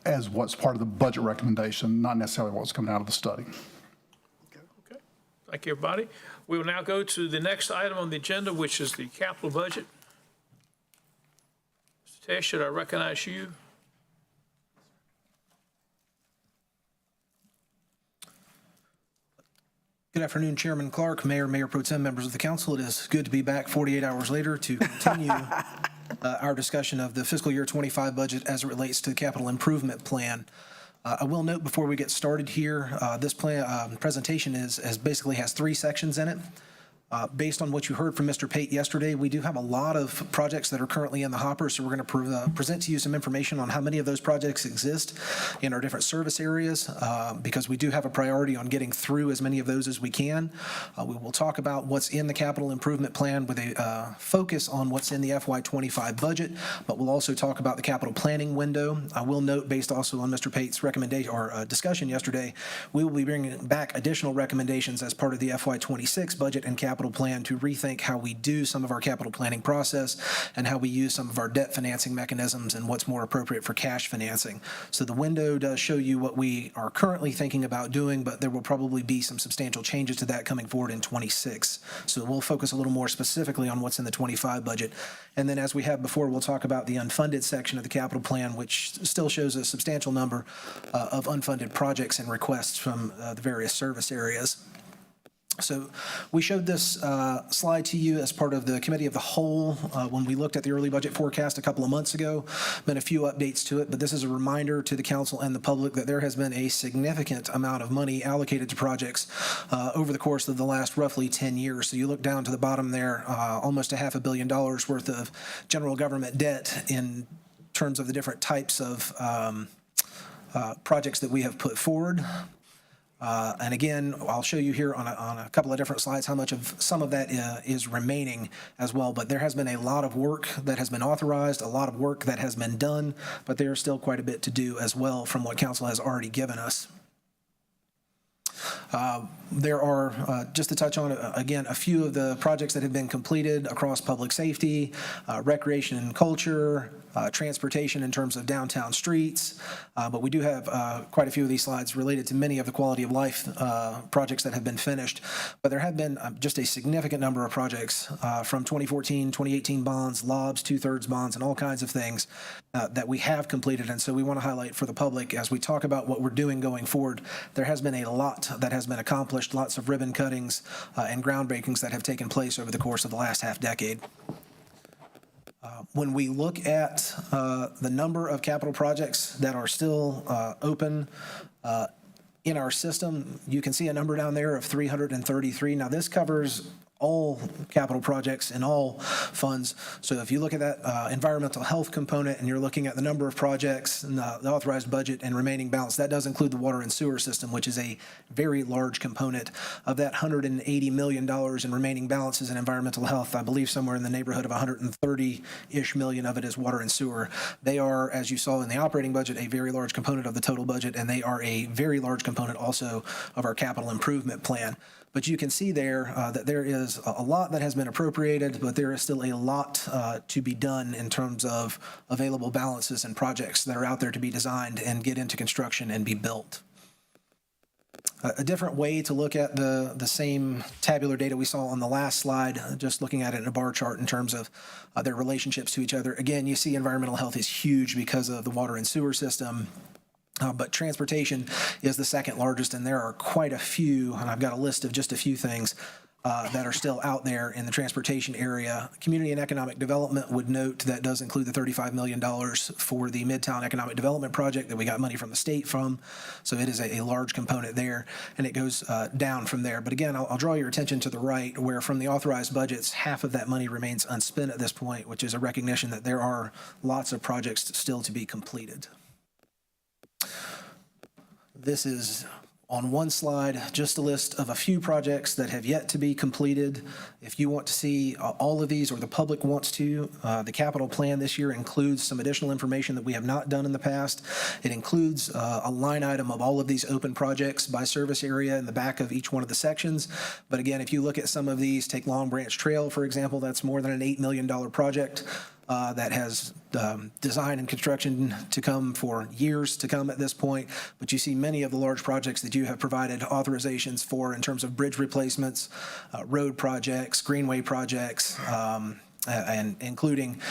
Speaker 2: as what's part of the budget recommendation, not necessarily what's coming out of the study.
Speaker 1: Okay. Thank you, everybody. We will now go to the next item on the agenda, which is the capital budget. Mr. Tesh, should I recognize you?
Speaker 9: Good afternoon, Chairman Clark, Mayor, Mayor Pro Tem, members of the council. It is good to be back 48 hours later to continue our discussion of the fiscal year 25 budget as it relates to the capital improvement plan. I will note before we get started here, this plan presentation basically has 3 sections in it. Based on what you heard from Mr. Pate yesterday, we do have a lot of projects that are currently in the hopper, so we're going to present to you some information on how many of those projects exist in our different service areas, because we do have a priority on getting through as many of those as we can. We will talk about what's in the capital improvement plan with a focus on what's in the FY25 budget, but we'll also talk about the capital planning window. I will note, based also on Mr. Pate's recommendation or discussion yesterday, we will be bringing back additional recommendations as part of the FY26 budget and capital plan to rethink how we do some of our capital planning process and how we use some of our debt financing mechanisms and what's more appropriate for cash financing. So the window does show you what we are currently thinking about doing, but there will probably be some substantial changes to that coming forward in 26. So we'll focus a little more specifically on what's in the 25 budget. And then, as we have before, we'll talk about the unfunded section of the capital plan, which still shows a substantial number of unfunded projects and requests from the various service areas. So we showed this slide to you as part of the committee of the whole when we looked at the early budget forecast a couple of months ago. Been a few updates to it, but this is a reminder to the council and the public that there has been a significant amount of money allocated to projects over the course of the last roughly 10 years. So you look down to the bottom there, almost $500 million worth of general government debt in terms of the different types of projects that we have put forward. And again, I'll show you here on a couple of different slides how much of some of that is remaining as well. But there has been a lot of work that has been authorized, a lot of work that has been done, but there's still quite a bit to do as well from what council has already given us. There are, just to touch on, again, a few of the projects that have been completed across public safety, recreation and culture, transportation in terms of downtown streets. But we do have quite a few of these slides related to many of the quality of life projects that have been finished. But there have been just a significant number of projects from 2014, 2018 bonds, LOBs, 2/3 bonds, and all kinds of things that we have completed. And so we want to highlight for the public as we talk about what we're doing going forward, there has been a lot that has been accomplished, lots of ribbon cuttings and groundbreakings that have taken place over the course of the last half decade. When we look at the number of capital projects that are still open in our system, you can see a number down there of 333. Now, this covers all capital projects in all funds. So if you look at that environmental health component and you're looking at the number of projects and the authorized budget and remaining balance, that does include the water and sewer system, which is a very large component of that $180 million in remaining balances in environmental health. I believe somewhere in the neighborhood of 130-ish million of it is water and sewer. They are, as you saw in the operating budget, a very large component of the total budget, and they are a very large component also of our capital improvement plan. But you can see there that there is a lot that has been appropriated, but there is still a lot to be done in terms of available balances and projects that are out there to be designed and get into construction and be built. A different way to look at the same tabular data we saw on the last slide, just looking at it in a bar chart in terms of their relationships to each other. Again, you see environmental health is huge because of the water and sewer system. But transportation is the second largest, and there are quite a few, and I've got a list of just a few things that are still out there in the transportation area. Community and Economic Development would note that does include the $35 million for the Midtown Economic Development Project that we got money from the state from, so it is a large component there, and it goes down from there. But again, I'll draw your attention to the right, where from the authorized budgets, half of that money remains unspent at this point, which is a recognition that there are lots of projects still to be completed. This is, on one slide, just a list of a few projects that have yet to be completed. If you want to see all of these, or the public wants to, the capital plan this year includes some additional information that we have not done in the past. It includes a line item of all of these open projects by service area in the back of each one of the sections. But again, if you look at some of these, take Long Branch Trail, for example, that's more than an $8 million project. That has design and construction to come for years to come at this point. But you see many of the large projects that you have provided authorizations for in terms of bridge replacements, road projects, greenway projects, and including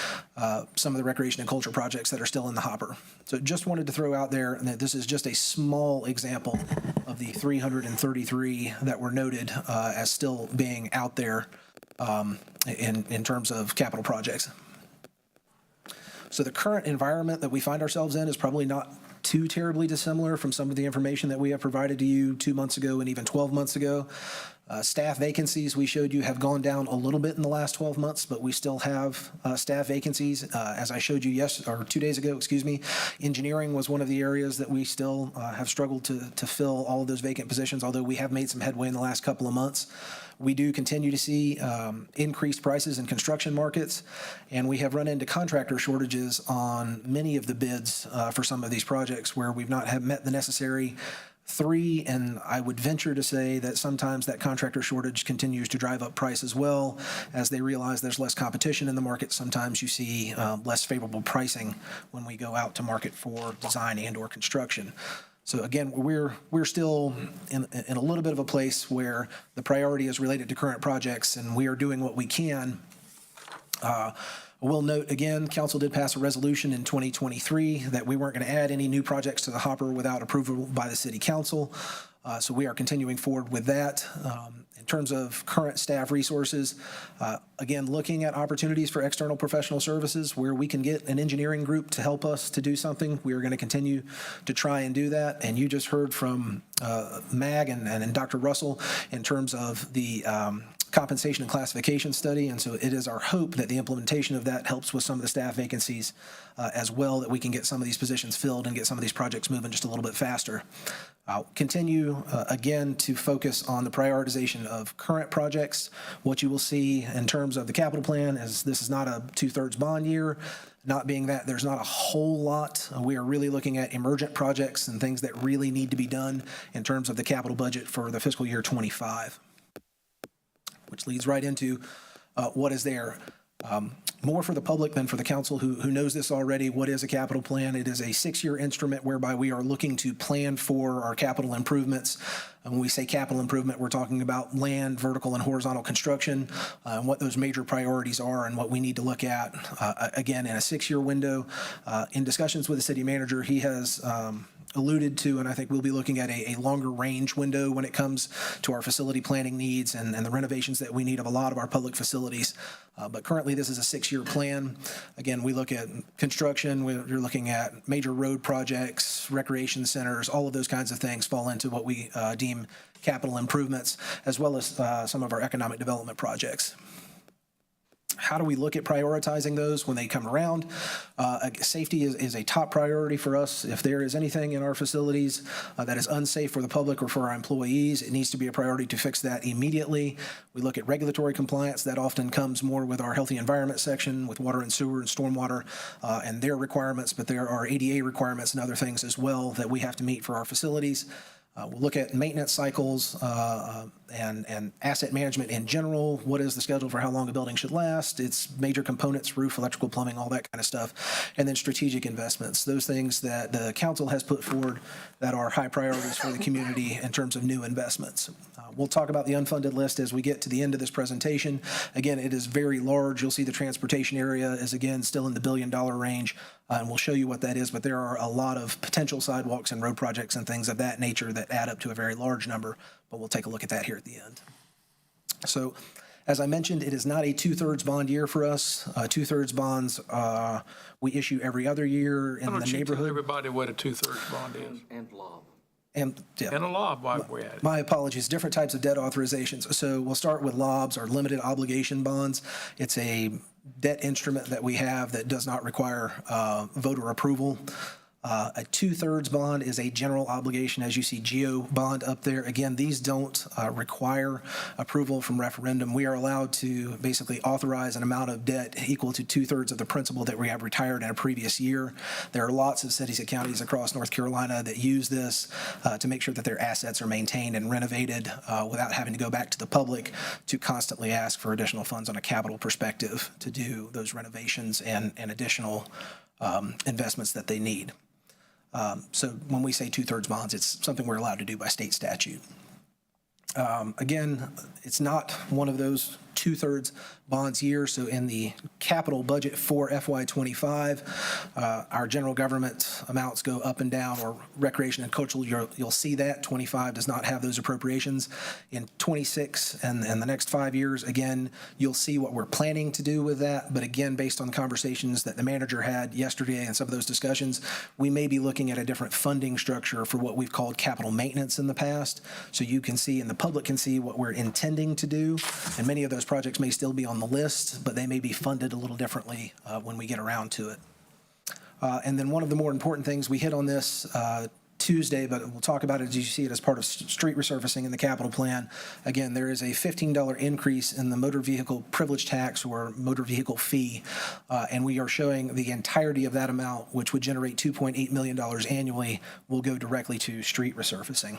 Speaker 9: some of the recreation and culture projects that are still in the hopper. So just wanted to throw out there that this is just a small example of the 333 that were noted as still being out there in terms of capital projects. So the current environment that we find ourselves in is probably not too terribly dissimilar from some of the information that we have provided to you 2 months ago and even 12 months ago. Staff vacancies we showed you have gone down a little bit in the last 12 months, but we still have staff vacancies. As I showed you 2 days ago, engineering was one of the areas that we still have struggled to fill all of those vacant positions, although we have made some headway in the last couple of months. We do continue to see increased prices in construction markets, and we have run into contractor shortages on many of the bids for some of these projects where we've not have met the necessary 3, and I would venture to say that sometimes that contractor shortage continues to drive up price as well. As they realize there's less competition in the market, sometimes you see less favorable pricing when we go out to market for design and or construction. So again, we're still in a little bit of a place where the priority is related to current projects, and we are doing what we can. I will note again, council did pass a resolution in 2023 that we weren't going to add any new projects to the hopper without approval by the city council. So we are continuing forward with that. In terms of current staff resources, again, looking at opportunities for external professional services where we can get an engineering group to help us to do something. We are going to continue to try and do that. And you just heard from Mag and Dr. Russell in terms of the compensation and classification study, and so it is our hope that the implementation of that helps with some of the staff vacancies as well, that we can get some of these positions filled and get some of these projects moving just a little bit faster. I'll continue again to focus on the prioritization of current projects. What you will see in terms of the capital plan is this is not a 2/3 bond year. Not being that there's not a whole lot, we are really looking at emergent projects and things that really need to be done in terms of the capital budget for the fiscal year 25. Which leads right into what is there. More for the public than for the council who knows this already. What is a capital plan? It is a 6-year instrument whereby we are looking to plan for our capital improvements. And when we say capital improvement, we're talking about land, vertical and horizontal construction, and what those major priorities are and what we need to look at. Again, in a 6-year window, in discussions with the city manager, he has alluded to, and I think we'll be looking at a longer range window when it comes to our facility planning needs and the renovations that we need of a lot of our public facilities. But currently, this is a 6-year plan. Again, we look at construction, we're looking at major road projects, recreation centers, all of those kinds of things fall into what we deem capital improvements, as well as some of our economic development projects. How do we look at prioritizing those when they come around? Safety is a top priority for us. If there is anything in our facilities that is unsafe for the public or for our employees, it needs to be a priority to fix that immediately. We look at regulatory compliance. That often comes more with our healthy environment section, with water and sewer and stormwater and their requirements, but there are ADA requirements and other things as well that we have to meet for our facilities. We'll look at maintenance cycles and asset management in general. What is the schedule for how long a building should last? Its major components, roof, electrical, plumbing, all that kind of stuff. And then strategic investments, those things that the council has put forward that are high priorities for the community in terms of new investments. We'll talk about the unfunded list as we get to the end of this presentation. Again, it is very large. You'll see the transportation area is, again, still in the $1 billion range. And we'll show you what that is, but there are a lot of potential sidewalks and road projects and things of that nature that add up to a very large number, but we'll take a look at that here at the end. So, as I mentioned, it is not a 2/3 bond year for us. 2/3 bonds we issue every other year in the
Speaker 1: Why don't you tell
Speaker 9: neighborhood.
Speaker 1: everybody what a 2/3 bond is?
Speaker 5: And lob.
Speaker 9: And, yeah.
Speaker 1: And a lob while we're at it.
Speaker 9: My apologies, different types of debt authorizations. So we'll start with LOBs, or limited obligation bonds. It's a debt instrument that we have that does not require voter approval. A 2/3 bond is a general obligation, as you see GEO bond up there. Again, these don't require approval from referendum. We are allowed to basically authorize an amount of debt equal to 2/3 of the principal that we have retired in a previous year. There are lots of cities and counties across North Carolina that use this to make sure that their assets are maintained and renovated without having to go back to the public to constantly ask for additional funds on a capital perspective to do those renovations and additional investments that they need. So when we say 2/3 bonds, it's something we're allowed to do by state statute. Again, it's not one of those 2/3 bonds years. So in the capital budget for FY25, our general government amounts go up and down, or recreation and cultural, you'll see that 25 does not have those appropriations. In 26 and the next 5 years, again, you'll see what we're planning to do with that. But again, based on the conversations that the manager had yesterday and some of those discussions, we may be looking at a different funding structure for what we've called capital maintenance in the past. So you can see, and the public can see, what we're intending to do. And many of those projects may still be on the list, but they may be funded a little differently when we get around to it. And then one of the more important things, we hit on this Tuesday, but we'll talk about it as you see it as part of street resurfacing in the capital plan. Again, there is a $15 increase in the motor vehicle privilege tax, or motor vehicle fee, and we are showing the entirety of that amount, which would generate $2.8 million annually, will go directly to street resurfacing.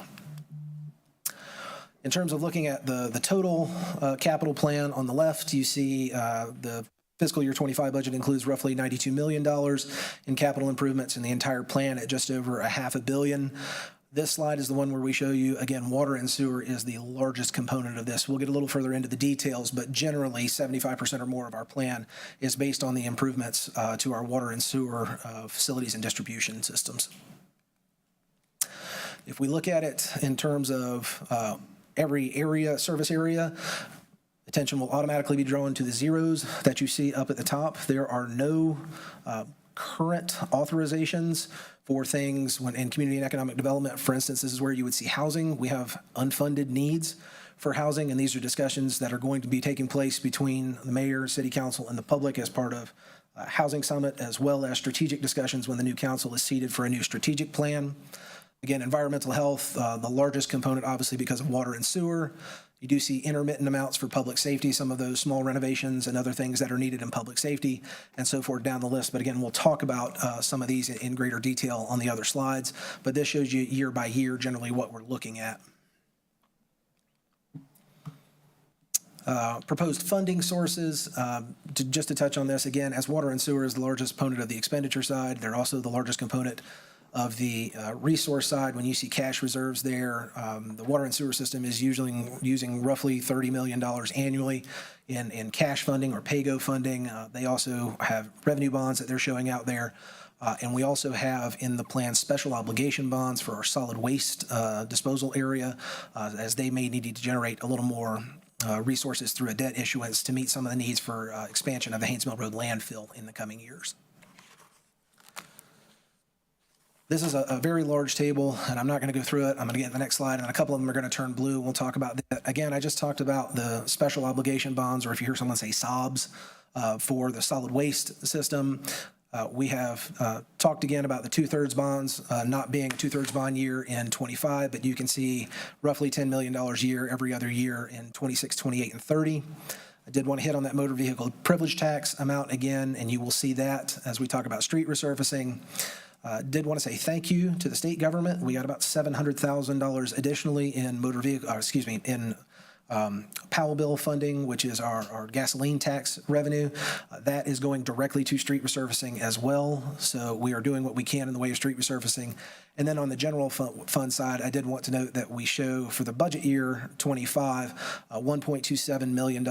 Speaker 9: In terms of looking at the total capital plan, on the left, you see the fiscal year 25 budget includes roughly $92 million in capital improvements, and the entire plan at just over $500 million. This slide is the one where we show you, again, water and sewer is the largest component of this. We'll get a little further into the details, but generally 75% or more of our plan is based on the improvements to our water and sewer facilities and distribution systems. If we look at it in terms of every area, service area, attention will automatically be drawn to the zeros that you see up at the top. There are no current authorizations for things when in community and economic development. For instance, this is where you would see housing. We have unfunded needs for housing, and these are discussions that are going to be taking place between the mayor, city council, and the public as part of Housing Summit, as well as strategic discussions when the new council is seated for a new strategic plan. Again, environmental health, the largest component, obviously, because of water and sewer. You do see intermittent amounts for public safety, some of those small renovations and other things that are needed in public safety, and so forth down the list. But again, we'll talk about some of these in greater detail on the other slides. But this shows you year by year generally what we're looking at. Proposed funding sources, just to touch on this again, as water and sewer is the largest component of the expenditure side, they're also the largest component of the resource side. When you see cash reserves there, the water and sewer system is usually using roughly $30 million annually in cash funding or pay-go funding. They also have revenue bonds that they're showing out there. And we also have in the plan special obligation bonds for our solid waste disposal area, as they may need to generate a little more resources through a debt issuance to meet some of the needs for expansion of the Haynes Mill Road landfill in the coming years. This is a very large table, and I'm not going to go through it. I'm going to get to the next slide, and a couple of them are going to turn blue. We'll talk about that. Again, I just talked about the special obligation bonds, or if you hear someone say SOBs, for the solid waste system. We have talked again about the two-thirds bonds not being a two-thirds bond year in 25, but you can see roughly $10 million a year every other year in 26, 28, and 30. I did want to hit on that motor vehicle privilege tax amount again, and you will see that as we talk about street resurfacing. Did want to say thank you to the state government. We got about $700,000 additionally in Powell bill funding, which is our gasoline tax revenue. That is going directly to street resurfacing as well. So we are doing what we can in the way of street resurfacing. And then on the general fund side, I did want to note that we show for the budget year 25, $1.27 million.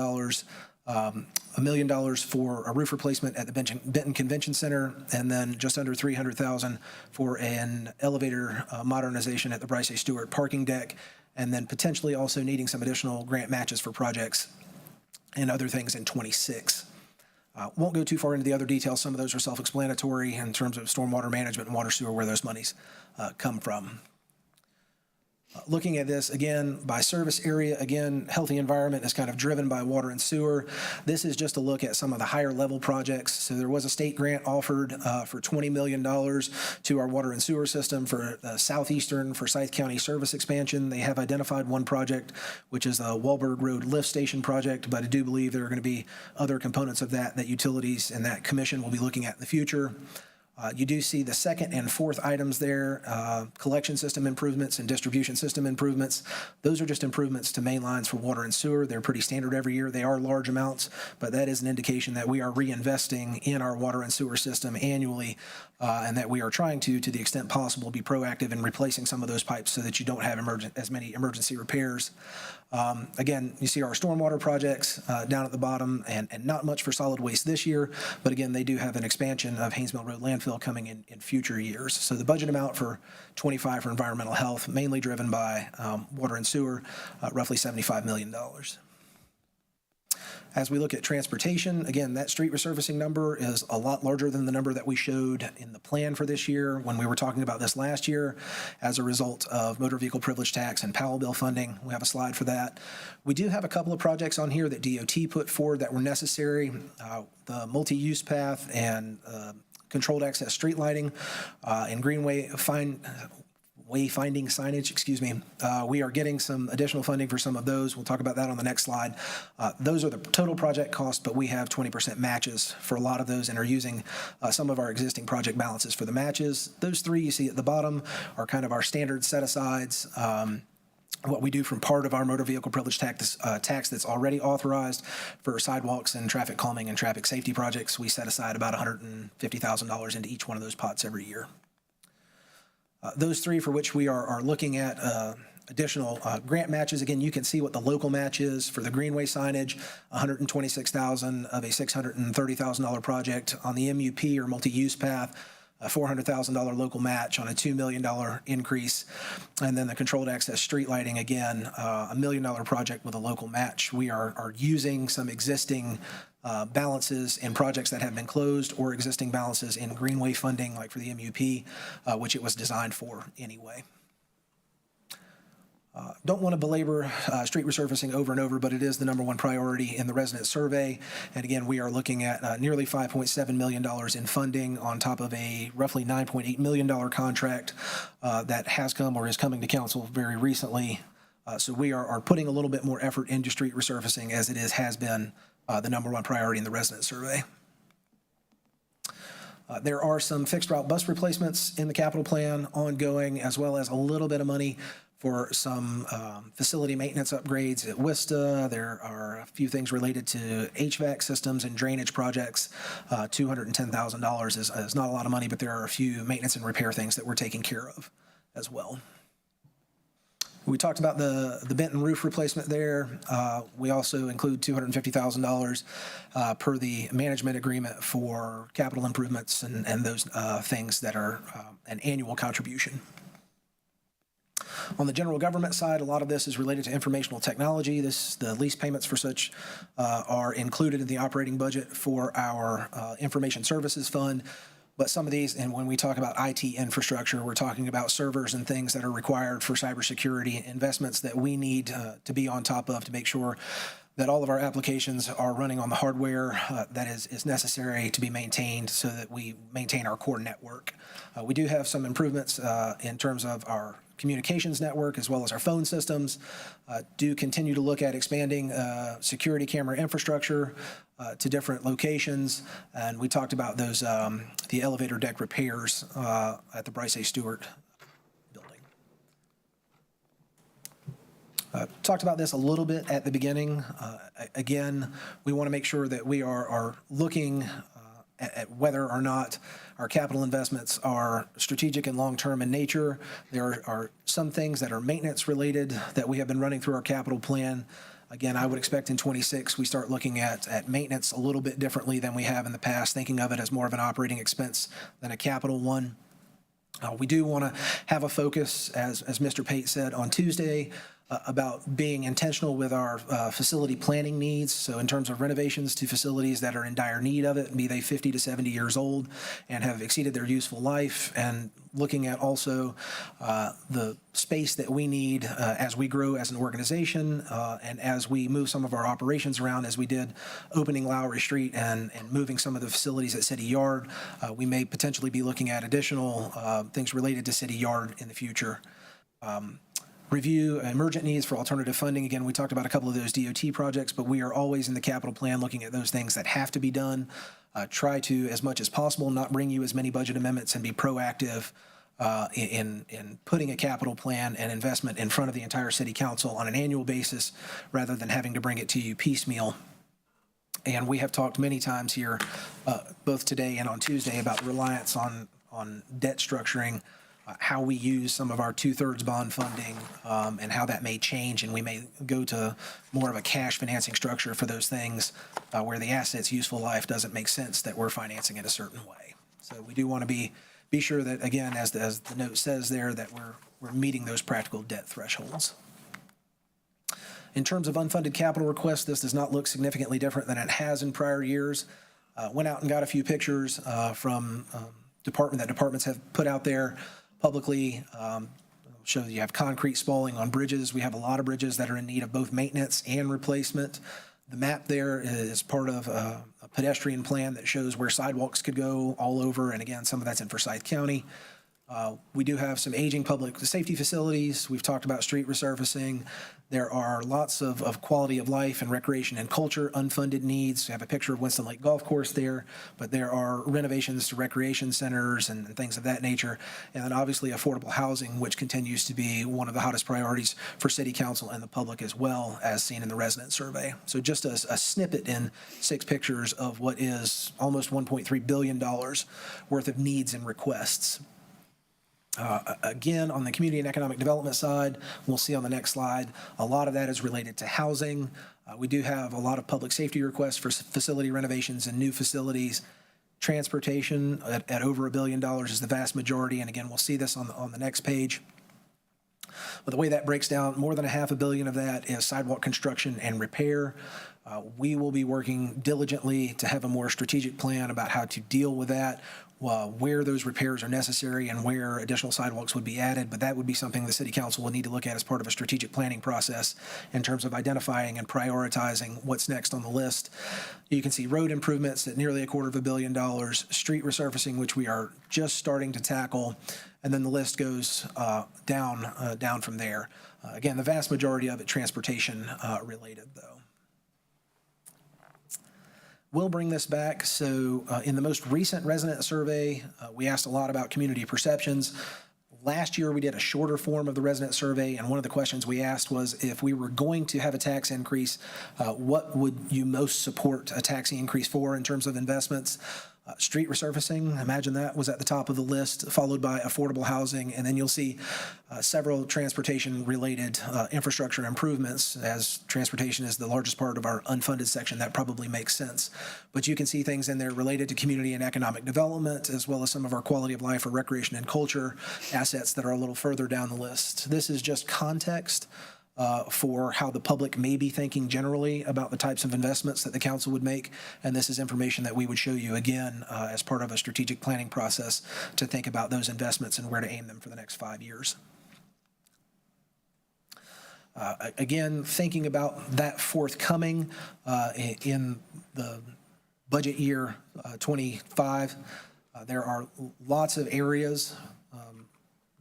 Speaker 9: $1 million for a roof replacement at the Benton Convention Center, and then just under $300,000 for an elevator modernization at the Bryce A. Stewart parking deck, and then potentially also needing some additional grant matches for projects and other things in 26. Won't go too far into the other details. Some of those are self-explanatory in terms of stormwater management and water sewer, where those monies come from. Looking at this again by service area, again, healthy environment is kind of driven by water and sewer. This is just a look at some of the higher level projects. So there was a state grant offered for $20 million to our water and sewer system for Southeastern Forsyth County service expansion. They have identified one project, which is the Wahlberg Road Lift Station project, but I do believe there are going to be other components of that utilities and that commission will be looking at in the future. You do see the second and fourth items there, collection system improvements and distribution system improvements. Those are just improvements to main lines for water and sewer. They're pretty standard every year. They are large amounts, but that is an indication that we are reinvesting in our water and sewer system annually, and that we are trying to the extent possible, be proactive in replacing some of those pipes so that you don't have as many emergency repairs. Again, you see our stormwater projects down at the bottom, and not much for solid waste this year, but again, they do have an expansion of Haynes Mill Road landfill coming in future years. So the budget amount for 25 for environmental health, mainly driven by water and sewer, roughly $75 million. As we look at transportation, again, that street resurfacing number is a lot larger than the number that we showed in the plan for this year when we were talking about this last year as a result of motor vehicle privilege tax and Powell bill funding. We have a slide for that. We do have a couple of projects on here that DOT put forward that were necessary. The multi-use path and controlled access street lighting and greenway wayfinding signage, we are getting some additional funding for some of those. We'll talk about that on the next slide. Those are the total project costs, but we have 20% matches for a lot of those and are using some of our existing project balances for the matches. Those three you see at the bottom are kind of our standard set-asides. What we do from part of our motor vehicle privilege tax that's already authorized for sidewalks and traffic calming and traffic safety projects. We set aside about $150,000 into each one of those pots every year. Those three for which we are looking at additional grant matches. Again, you can see what the local match is for the greenway signage, $126,000 of a $630,000 project. On the MUP or multi-use path, a $400,000 local match on a $2 million increase. And then the controlled access street lighting, again, $1 million project with a local match. We are using some existing balances in projects that have been closed or existing balances in greenway funding, like for the MUP, which it was designed for anyway. Don't want to belabor street resurfacing over and over, but it is the number one priority in the resident survey. And again, we are looking at nearly $5.7 million in funding on top of a roughly $9.8 million contract that has come or is coming to council very recently. So we are putting a little bit more effort into street resurfacing as it has been the number one priority in the resident survey. There are some fixed route bus replacements in the capital plan ongoing, as well as a little bit of money for some facility maintenance upgrades at WISTA. There are a few things related to HVAC systems and drainage projects. $210,000 is not a lot of money, but there are a few maintenance and repair things that we're taking care of as well. We talked about the Benton roof replacement there. We also include $250,000 per the management agreement for capital improvements and those things that are an annual contribution. On the general government side, a lot of this is related to informational technology. The lease payments for such are included in the operating budget for our information services fund. But some of these, and when we talk about IT infrastructure, we're talking about servers and things that are required for cybersecurity investments that we need to be on top of to make sure that all of our applications are running on the hardware that is necessary to be maintained so that we maintain our core network. We do have some improvements in terms of our communications network as well as our phone systems. Do continue to look at expanding security camera infrastructure to different locations. And we talked about those, the elevator deck repairs at the Bryce A. Stewart building. Talked about this a little bit at the beginning. Again, we want to make sure that we are looking at whether or not our capital investments are strategic and long-term in nature. There are some things that are maintenance related that we have been running through our capital plan. Again, I would expect in 26 we start looking at maintenance a little bit differently than we have in the past, thinking of it as more of an operating expense than a capital one. We do want to have a focus, as Mr. Pate said on Tuesday, about being intentional with our facility planning needs. So in terms of renovations to facilities that are in dire need of it, be they 50 to 70 years old and have exceeded their useful life, and looking at also the space that we need as we grow as an organization and as we move some of our operations around, as we did opening Lowry Street and moving some of the facilities at City Yard. We may potentially be looking at additional things related to City Yard in the future. Review emergent needs for alternative funding. Again, we talked about a couple of those DOT projects, but we are always in the capital plan looking at those things that have to be done. Try to, as much as possible, not bring you as many budget amendments and be proactive in putting a capital plan and investment in front of the entire city council on an annual basis rather than having to bring it to you piecemeal. And we have talked many times here, both today and on Tuesday, about reliance on debt structuring, how we use some of our 2/3 bond funding, and how that may change, and we may go to more of a cash financing structure for those things where the asset's useful life doesn't make sense that we're financing it a certain way. So we do want to be sure that, again, as the note says there, that we're meeting those practical debt thresholds. In terms of unfunded capital requests, this does not look significantly different than it has in prior years. Went out and got a few pictures from departments have put out there publicly. Show that you have concrete spalling on bridges. We have a lot of bridges that are in need of both maintenance and replacement. The map there is part of a pedestrian plan that shows where sidewalks could go all over, and again, some of that's in Forsyth County. We do have some aging public safety facilities. We've talked about street resurfacing. There are lots of quality of life and recreation and culture unfunded needs. We have a picture of Winston Lake Golf Course there, but there are renovations to recreation centers and things of that nature. And then obviously affordable housing, which continues to be one of the hottest priorities for City Council and the public as well, as seen in the resident survey. So just a snippet in 6 pictures of what is almost $1.3 billion worth of needs and requests. Again, on the community and economic development side, we'll see on the next slide, a lot of that is related to housing. We do have a lot of public safety requests for facility renovations and new facilities. Transportation at over $1 billion is the vast majority, and again, we'll see this on the next page. But the way that breaks down, more than $500 million of that is sidewalk construction and repair. We will be working diligently to have a more strategic plan about how to deal with that, where those repairs are necessary and where additional sidewalks would be added, but that would be something the City Council will need to look at as part of a strategic planning process in terms of identifying and prioritizing what's next on the list. You can see road improvements at nearly $250 million, street resurfacing, which we are just starting to tackle, and then the list goes down from there. Again, the vast majority of it transportation related, though. We'll bring this back. So in the most recent resident survey, we asked a lot about community perceptions. Last year, we did a shorter form of the resident survey, and one of the questions we asked was, if we were going to have a tax increase, what would you most support a tax increase for in terms of investments? Street resurfacing, imagine that was at the top of the list, followed by affordable housing, and then you'll see several transportation-related infrastructure improvements. As transportation is the largest part of our unfunded section, that probably makes sense. But you can see things in there related to community and economic development, as well as some of our quality of life or recreation and culture assets that are a little further down the list. This is just context for how the public may be thinking generally about the types of investments that the council would make, and this is information that we would show you again as part of a strategic planning process to think about those investments and where to aim them for the next 5 years. Again, thinking about that forthcoming in the budget year 25, there are lots of areas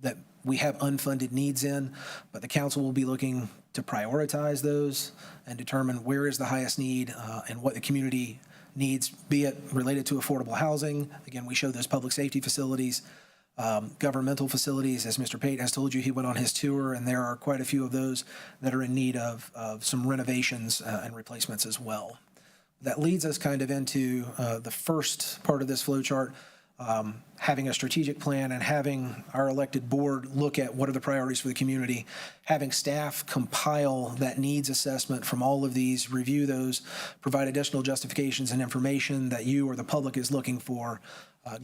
Speaker 9: that we have unfunded needs in, but the council will be looking to prioritize those and determine where is the highest need and what the community needs, be it related to affordable housing. Again, we show those public safety facilities, governmental facilities. As Mr. Pate has told you, he went on his tour, and there are quite a few of those that are in need of some renovations and replacements as well. That leads us kind of into the first part of this flow chart, having a strategic plan and having our elected board look at what are the priorities for the community, having staff compile that needs assessment from all of these, review those, provide additional justifications and information that you or the public is looking for,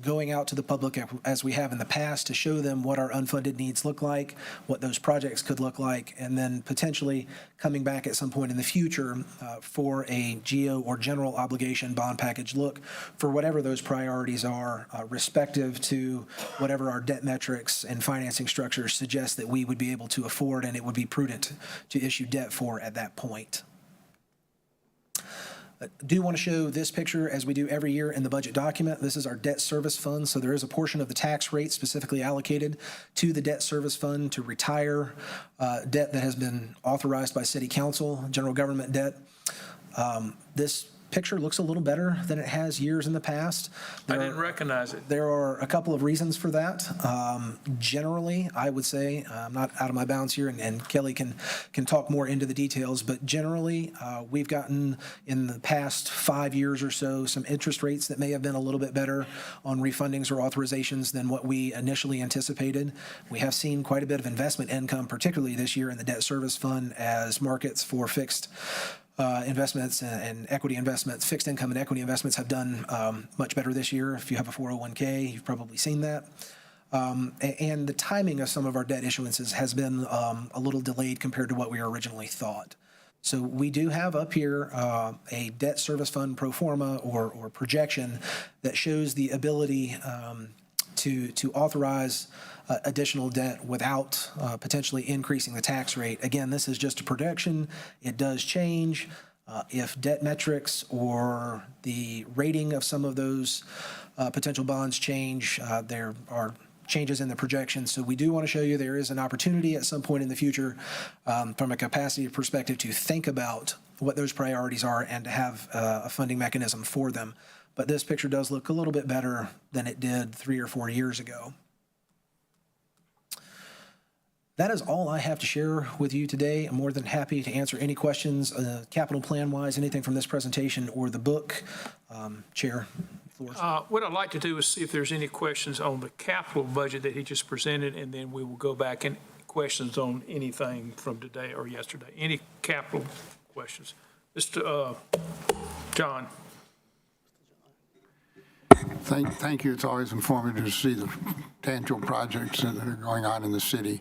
Speaker 9: going out to the public as we have in the past to show them what our unfunded needs look like, what those projects could look like, and then potentially coming back at some point in the future for a GO or general obligation bond package look for whatever those priorities are, respective to whatever our debt metrics and financing structures suggest that we would be able to afford and it would be prudent to issue debt for at that point. I do want to show this picture as we do every year in the budget document. This is our debt service fund. So there is a portion of the tax rate specifically allocated to the debt service fund to retire debt that has been authorized by city council, general government debt. This picture looks a little better than it has years in the past.
Speaker 1: I didn't recognize it.
Speaker 9: There are a couple of reasons for that. Generally, I would say, I'm not out of my bounds here, and Kelly can talk more into the details, but generally, we've gotten in the past 5 years or so some interest rates that may have been a little bit better on refundings or authorizations than what we initially anticipated. We have seen quite a bit of investment income, particularly this year in the debt service fund, as markets for fixed investments and equity investments, fixed income and equity investments have done much better this year. If you have a 401k, you've probably seen that. And the timing of some of our debt issuances has been a little delayed compared to what we originally thought. So we do have up here a debt service fund pro forma or projection that shows the ability to authorize additional debt without potentially increasing the tax rate. Again, this is just a projection. It does change. If debt metrics or the rating of some of those potential bonds change, there are changes in the projection. So we do want to show you there is an opportunity at some point in the future from a capacity perspective to think about what those priorities are and to have a funding mechanism for them. But this picture does look a little bit better than it did 3 or 4 years ago. That is all I have to share with you today. I'm more than happy to answer any questions, capital plan-wise, anything from this presentation or the book. Chair, floor.
Speaker 1: What I'd like to do is see if there's any questions on the capital budget that he just presented, and then we will go back and questions on anything from today or yesterday. Any capital questions? Mr. John.
Speaker 10: Thank you. It's always informative to see the tangible projects that are going on in the city.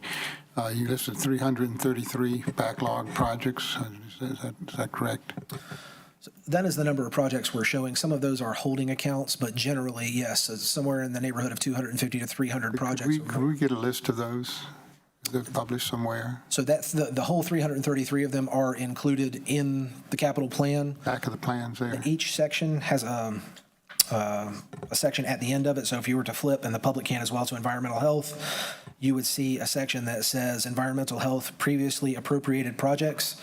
Speaker 10: You listed 333 backlog projects. Is that correct?
Speaker 9: So that is the number of projects we're showing. Some of those are holding accounts, but generally, yes, it's somewhere in the neighborhood of 250 to 300 projects.
Speaker 10: Can we get a list of those? Is that published somewhere?
Speaker 9: So that's the whole 333 of them are included in the capital plan.
Speaker 10: Back of the plans there.
Speaker 9: And each section has a section at the end of it. So if you were to flip, and the public can as well, to environmental health, you would see a section that says environmental health previously appropriated projects,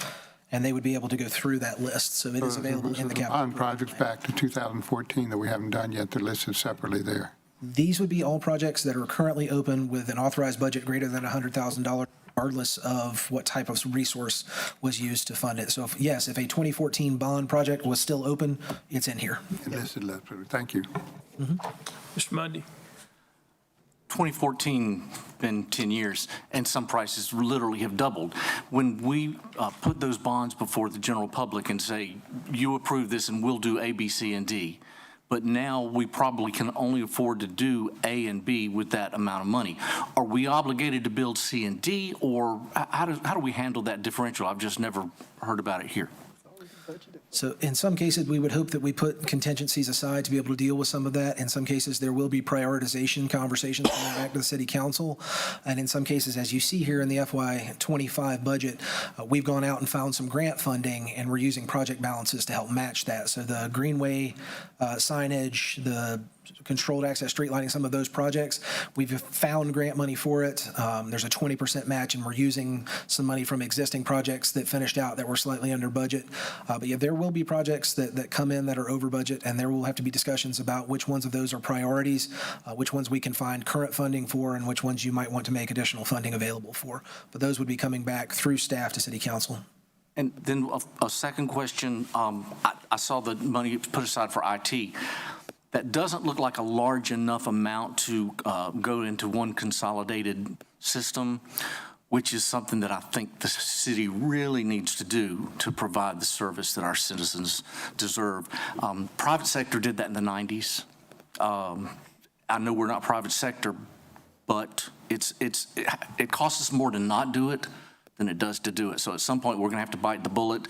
Speaker 9: and they would be able to go through that list. So it is available in the capital.
Speaker 10: On projects back to 2014 that we haven't done yet, they're listed separately there.
Speaker 9: These would be all projects that are currently open with an authorized budget greater than $100,000, regardless of what type of resource was used to fund it. So if a 2014 bond project was still open, it's in here.
Speaker 10: Listed separately. Thank you.
Speaker 1: Mr. Mundy?
Speaker 5: 2014 been 10 years, and some prices literally have doubled. When we put those bonds before the general public and say, you approve this and we'll do A, B, C, and D, but now we probably can only afford to do A and B with that amount of money. Are we obligated to build C and D, or how do we handle that differential? I've just never heard about it here.
Speaker 9: So in some cases, we would hope that we put contingencies aside to be able to deal with some of that. In some cases, there will be prioritization conversations coming back to the city council. And in some cases, as you see here in the FY25 budget, we've gone out and found some grant funding, and we're using project balances to help match that. So the Greenway signage, the controlled access street lighting, some of those projects, we've found grant money for it. There's a 20% match, and we're using some money from existing projects that finished out that were slightly under budget. But yeah, there will be projects that come in that are over budget, and there will have to be discussions about which ones of those are priorities, which ones we can find current funding for, and which ones you might want to make additional funding available for. But those would be coming back through staff to city council.
Speaker 5: And then a second question, I saw the money put aside for IT. That doesn't look like a large enough amount to go into one consolidated system, which is something that I think the city really needs to do to provide the service that our citizens deserve. Private sector did that in the 90s. I know we're not private sector, but it costs us more to not do it than it does to do it. So at some point, we're going to have to bite the bullet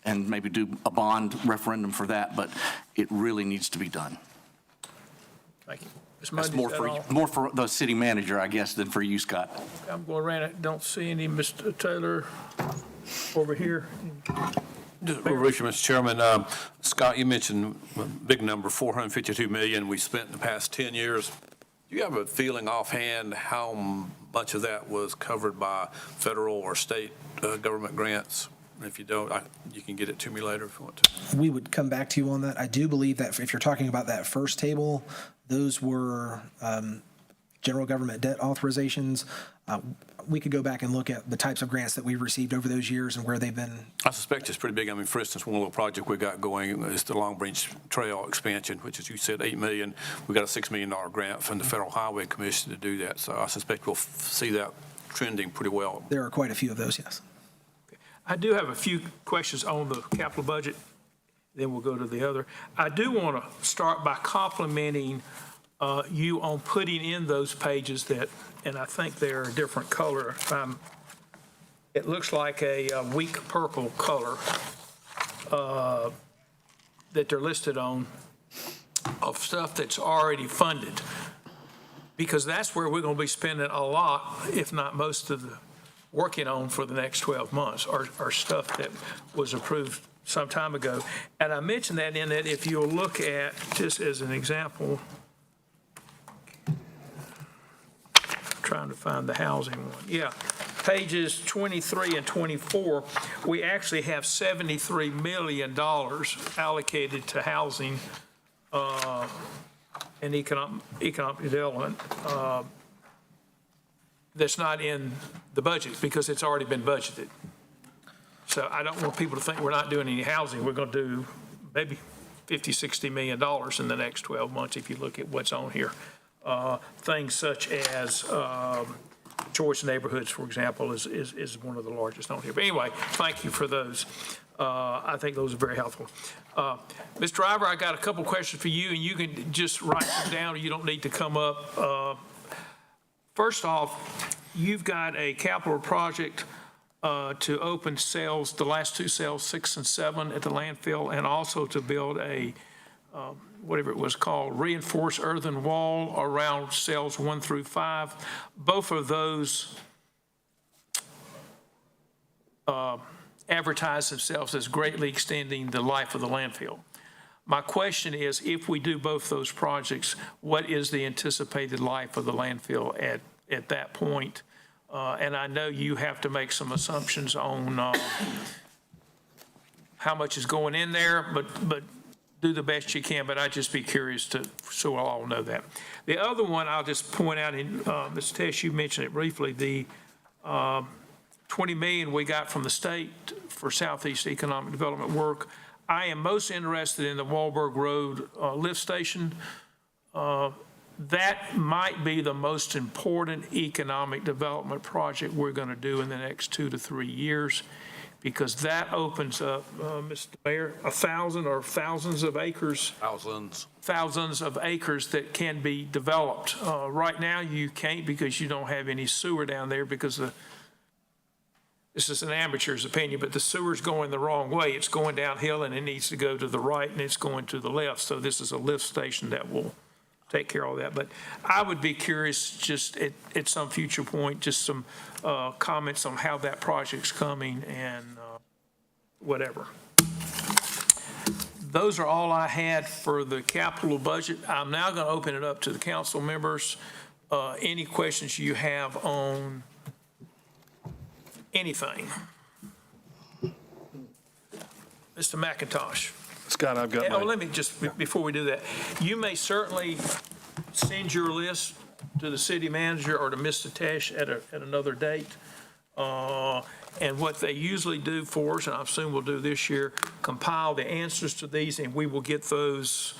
Speaker 5: and maybe do a bond referendum for that, but it really needs to be done.
Speaker 1: Thank you. Ms.
Speaker 5: That's
Speaker 1: Mundy, is that all?
Speaker 5: more for the city manager, I guess, than for you, Scott.
Speaker 1: I'm going around it, don't see any. Mr. Taylor over here.
Speaker 11: Richard, Mr. Chairman, Scott, you mentioned a big number, $452 million we spent in the past 10 years. Do you have a feeling offhand how much of that was covered by federal or state government grants? If you don't, you can get it to me later if you want to.
Speaker 9: We would come back to you on that. I do believe that if you're talking about that first table, those were general government debt authorizations. We could go back and look at the types of grants that we've received over those years and where they've been.
Speaker 11: I suspect it's pretty big. I mean, for instance, one little project we got going is the Long Branch Trail expansion, which, as you said, $8 million. We got a $6 million grant from the Federal Highway Commission to do that. So I suspect we'll see that trending pretty well.
Speaker 9: There are quite a few of those, yes.
Speaker 1: I do have a few questions on the capital budget, then we'll go to the other. I do want to start by complimenting you on putting in those pages that, and I think they're a different color. It looks like a weak purple color that they're listed on of stuff that's already funded, because that's where we're going to be spending a lot, if not most of the working on for the next 12 months, or stuff that was approved some time ago. And I mentioned that in that if you'll look at, just as an example, trying to find the housing one. Yeah, pages 23 and 24, we actually have $73 million allocated to housing and economic development. That's not in the budget because it's already been budgeted. So I don't want people to think we're not doing any housing. We're going to do maybe $50, $60 million in the next 12 months if you look at what's on here. Things such as choice neighborhoods, for example, is one of the largest on here. But anyway, thank you for those. I think those are very helpful. Ms. Driver, I got a couple questions for you, and you can just write them down, or you don't need to come up. First off, you've got a capital project to open cells, the last two cells, 6 and 7 at the landfill, and also to build a, whatever it was called, reinforced earthen wall around cells 1 through 5. Both of those advertise themselves as greatly extending the life of the landfill. My question is, if we do both those projects, what is the anticipated life of the landfill at that point? And I know you have to make some assumptions on how much is going in there, but do the best you can. But I'd just be curious so we'll all know that. The other one, I'll just point out, Mr. Tess, you mentioned it briefly, the $20 million we got from the state for Southeast Economic Development work. I am most interested in the Wahlberg Road lift station that might be the most important economic development project we're going to do in the next 2 to 3 years, because that opens up, Mr. Mayor, 1,000 or thousands of acres. Thousands of acres that can be developed. Right now, you can't because you don't have any sewer down there because this is an amateur's opinion, but the sewer's going the wrong way. It's going downhill and it needs to go to the right and it's going to the left. So this is a lift station that will take care of all that. But I would be curious, just at some future point, just some comments on how that project's coming and whatever. Those are all I had for the capital budget. I'm now going to open it up to the council members. Any questions you have on anything? Mr. McIntosh.
Speaker 7: Scott, I've got
Speaker 1: Let me just, before we do that, you may certainly send your list to the city manager or to Mr. Tesh at another date. And what they usually do for us, and I assume we'll do this year, compile the answers to these, and we will get those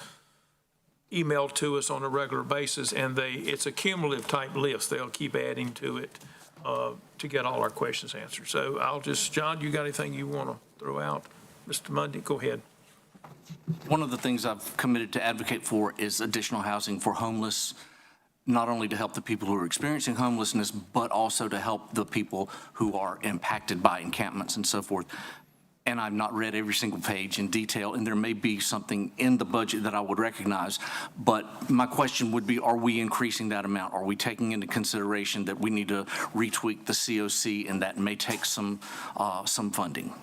Speaker 1: emailed to us on a regular basis. And it's a cumulative type list. They'll keep adding to it to get all our questions answered. So John, you got anything you want to throw out? Mr. Mundy, go ahead.
Speaker 5: One of the things I've committed to advocate for is additional housing for homeless, not only to help the people who are experiencing homelessness, but also to help the people who are impacted by encampments and so forth. And I've not read every single page in detail, and there may be something in the budget that I would recognize. But my question would be, are we increasing that amount? Are we taking into consideration that we need to retweak the COC and that may take some funding?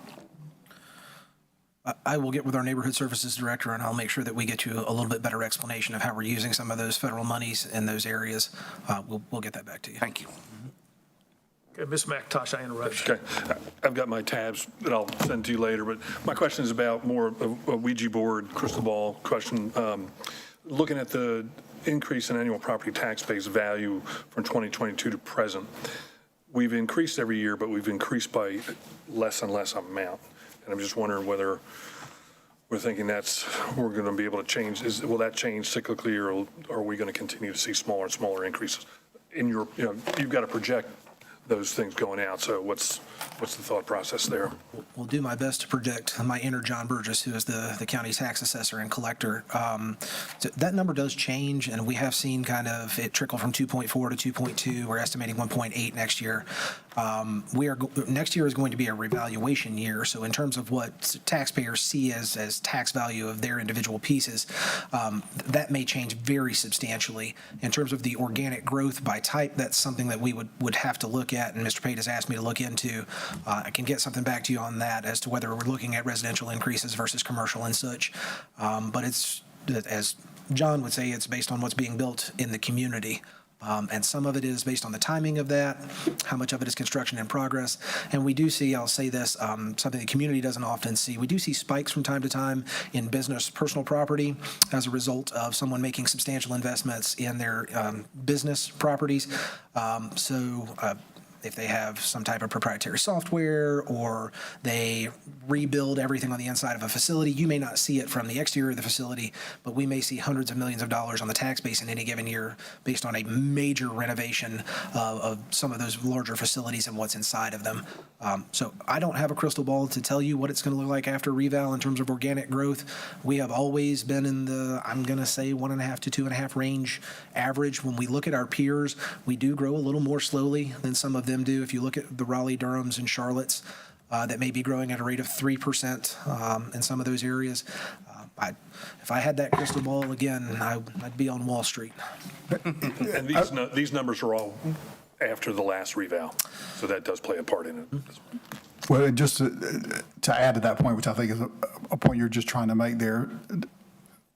Speaker 9: I will get with our neighborhood services director and I'll make sure that we get you a little bit better explanation of how we're using some of those federal monies in those areas. We'll get that back to you.
Speaker 5: Thank you.
Speaker 1: Okay, Ms. McIntosh, I interrupted you.
Speaker 7: Okay, I've got my tabs that I'll send to you later, but my question is about more of a Ouija board, crystal ball question. Looking at the increase in annual property tax base value from 2022 to present, we've increased every year, but we've increased by less and less amount. And I'm just wondering whether we're thinking we're going to be able to change. Will that change cyclically, or are we going to continue to see smaller and smaller increases? You've got to project those things going out. So what's the thought process there?
Speaker 9: We'll do my best to project my inner John Burgess, who is the county tax assessor and collector. So that number does change, and we have seen kind of it trickle from 2.4 to 2.2. We're estimating 1.8 next year. Next year is going to be a revaluation year. So in terms of what taxpayers see as tax value of their individual pieces, that may change very substantially. In terms of the organic growth by type, that's something that we would have to look at, and Mr. Pate has asked me to look into. I can get something back to you on that as to whether we're looking at residential increases versus commercial and such. But it's, as John would say, it's based on what's being built in the community. And some of it is based on the timing of that, how much of it is construction in progress. And we do see, I'll say this, something the community doesn't often see. We do see spikes from time to time in business personal property as a result of someone making substantial investments in their business properties. If they have some type of proprietary software or they rebuild everything on the inside of a facility, you may not see it from the exterior of the facility, but we may see hundreds of millions of dollars on the tax base in any given year based on a major renovation of some of those larger facilities and what's inside of them. So I don't have a crystal ball to tell you what it's going to look like after reval in terms of organic growth. We have always been in the, I'm going to say 1.5 to 2.5 range average. When we look at our peers, we do grow a little more slowly than some of them do. If you look at the Raleigh, Durhams, and Charlottes, that may be growing at a rate of 3% in some of those areas. If I had that crystal ball again, I'd be on Wall Street.
Speaker 7: And these numbers are all after the last reval, so that does play a part in it.
Speaker 2: Well, and just to add to that point, which I think is a point you're just trying to make there,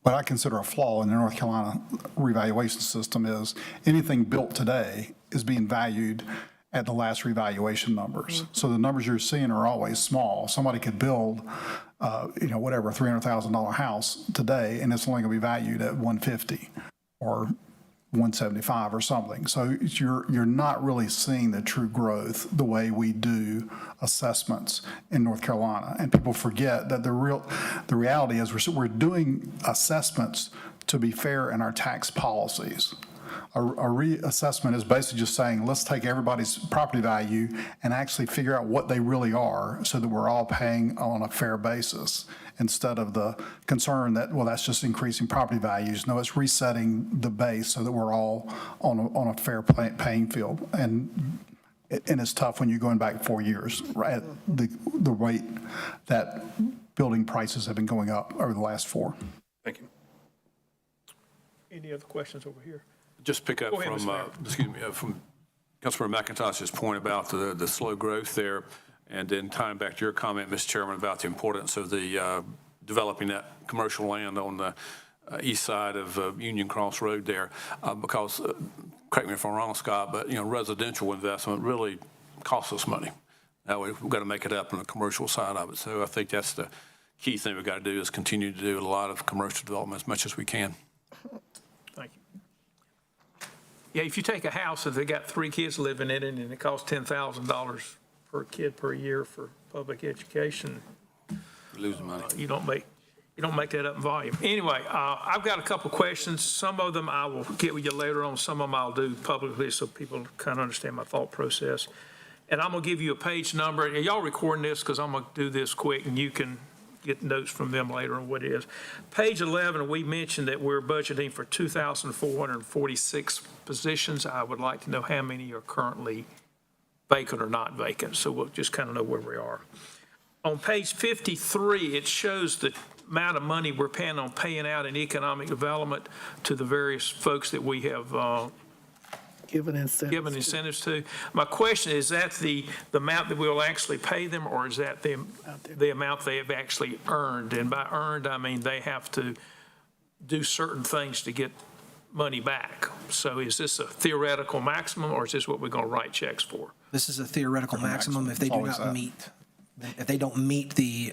Speaker 2: what I consider a flaw in the North Carolina revaluation system is anything built today is being valued at the last revaluation numbers. So the numbers you're seeing are always small. Somebody could build, whatever, a $300,000 house today, and it's only going to be valued at $150 or $175 or something. So you're not really seeing the true growth the way we do assessments in North Carolina. And people forget that the reality is we're doing assessments to be fair in our tax policies. A reassessment is basically just saying, let's take everybody's property value and actually figure out what they really are so that we're all paying on a fair basis, instead of the concern that, well, that's just increasing property values. No, it's resetting the base so that we're all on a fair playing field. And it's tough when you're going back 4 years, right? The rate that building prices have been going up over the last 4.
Speaker 7: Thank you.
Speaker 1: Any other questions over here?
Speaker 11: Just pick up
Speaker 1: Go ahead,
Speaker 11: from,
Speaker 1: Mr. Mayor.
Speaker 11: from Councilmember McIntosh's point about the slow growth there, and then tying back to your comment, Mr. Chairman, about the importance of the developing that commercial land on the east side of Union Cross Road there, because, correct me if I'm wrong, Scott, but, residential investment really costs us money. Now, we've got to make it up on the commercial side of it. So I think that's the key thing we've got to do, is continue to do a lot of commercial development as much as we can.
Speaker 1: Thank you. Yeah, if you take a house, if they got 3 kids living in it and it costs $10,000 per kid per year for public education,
Speaker 11: Losing money.
Speaker 1: you don't make that up in volume. Anyway, I've got a couple questions. Some of them I will get with you later on. Some of them I'll do publicly so people kind of understand my thought process. And I'm going to give you a page number. And y'all recording this because I'm going to do this quick and you can get notes from them later on what it is. Page 11, we mentioned that we're budgeting for 2,446 positions. I would like to know how many are currently vacant or not vacant, so we'll just kind of know where we are. On page 53, it shows the amount of money we're planning on paying out in economic development to the various folks that we have
Speaker 6: Given incentives
Speaker 1: to. My question is that the amount that we'll actually pay them, or is that the amount they have actually earned? And by earned, I mean they have to do certain things to get money back. So is this a theoretical maximum, or is this what we're going to write checks for?
Speaker 9: This is a theoretical maximum if they do not meet, if they don't meet the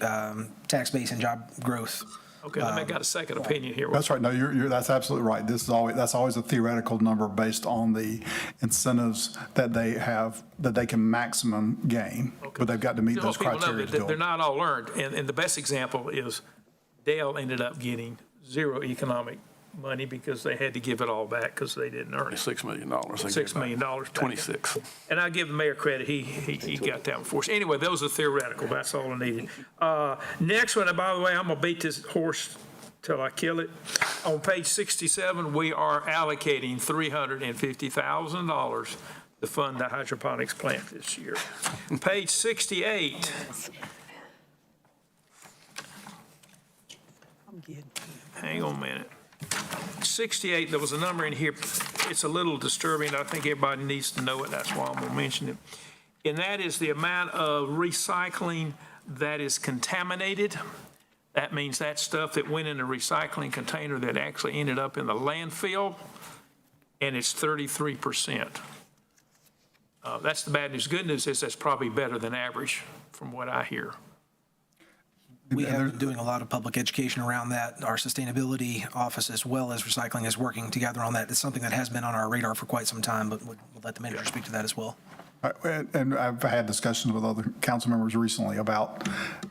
Speaker 9: tax base and job growth.
Speaker 1: Okay, let me got a second opinion here.
Speaker 2: That's right. No, that's absolutely right. That's always a theoretical number based on the incentives that they have, that they can maximum gain, but they've got to meet those criteria to do it.
Speaker 1: They're not all earned, and the best example is Dale ended up getting 0 economic money because they had to give it all back because they didn't earn it.
Speaker 11: $6 million.
Speaker 1: $6 million.
Speaker 11: 26.
Speaker 1: And I give the mayor credit, he got that one for us. Anyway, those are theoretical, that's all I needed. Next one, and by the way, I'm gonna beat this horse till I kill it. On page 67, we are allocating $350,000 to fund the hydroponics plant this year. Page 68. Hang on a minute. 68, there was a number in here, it's a little disturbing, I think everybody needs to know it, that's why I'm going to mention it. And that is the amount of recycling that is contaminated. That means that stuff that went in a recycling container that actually ended up in the landfill, and it's 33%. That's the bad news. Good news is that's probably better than average from what I hear.
Speaker 9: We have been doing a lot of public education around that. Our sustainability office, as well as recycling, is working together on that. It's something that has been on our radar for quite some time, but we'll let the manager speak to that as well.
Speaker 2: And I've had discussions with other council members recently about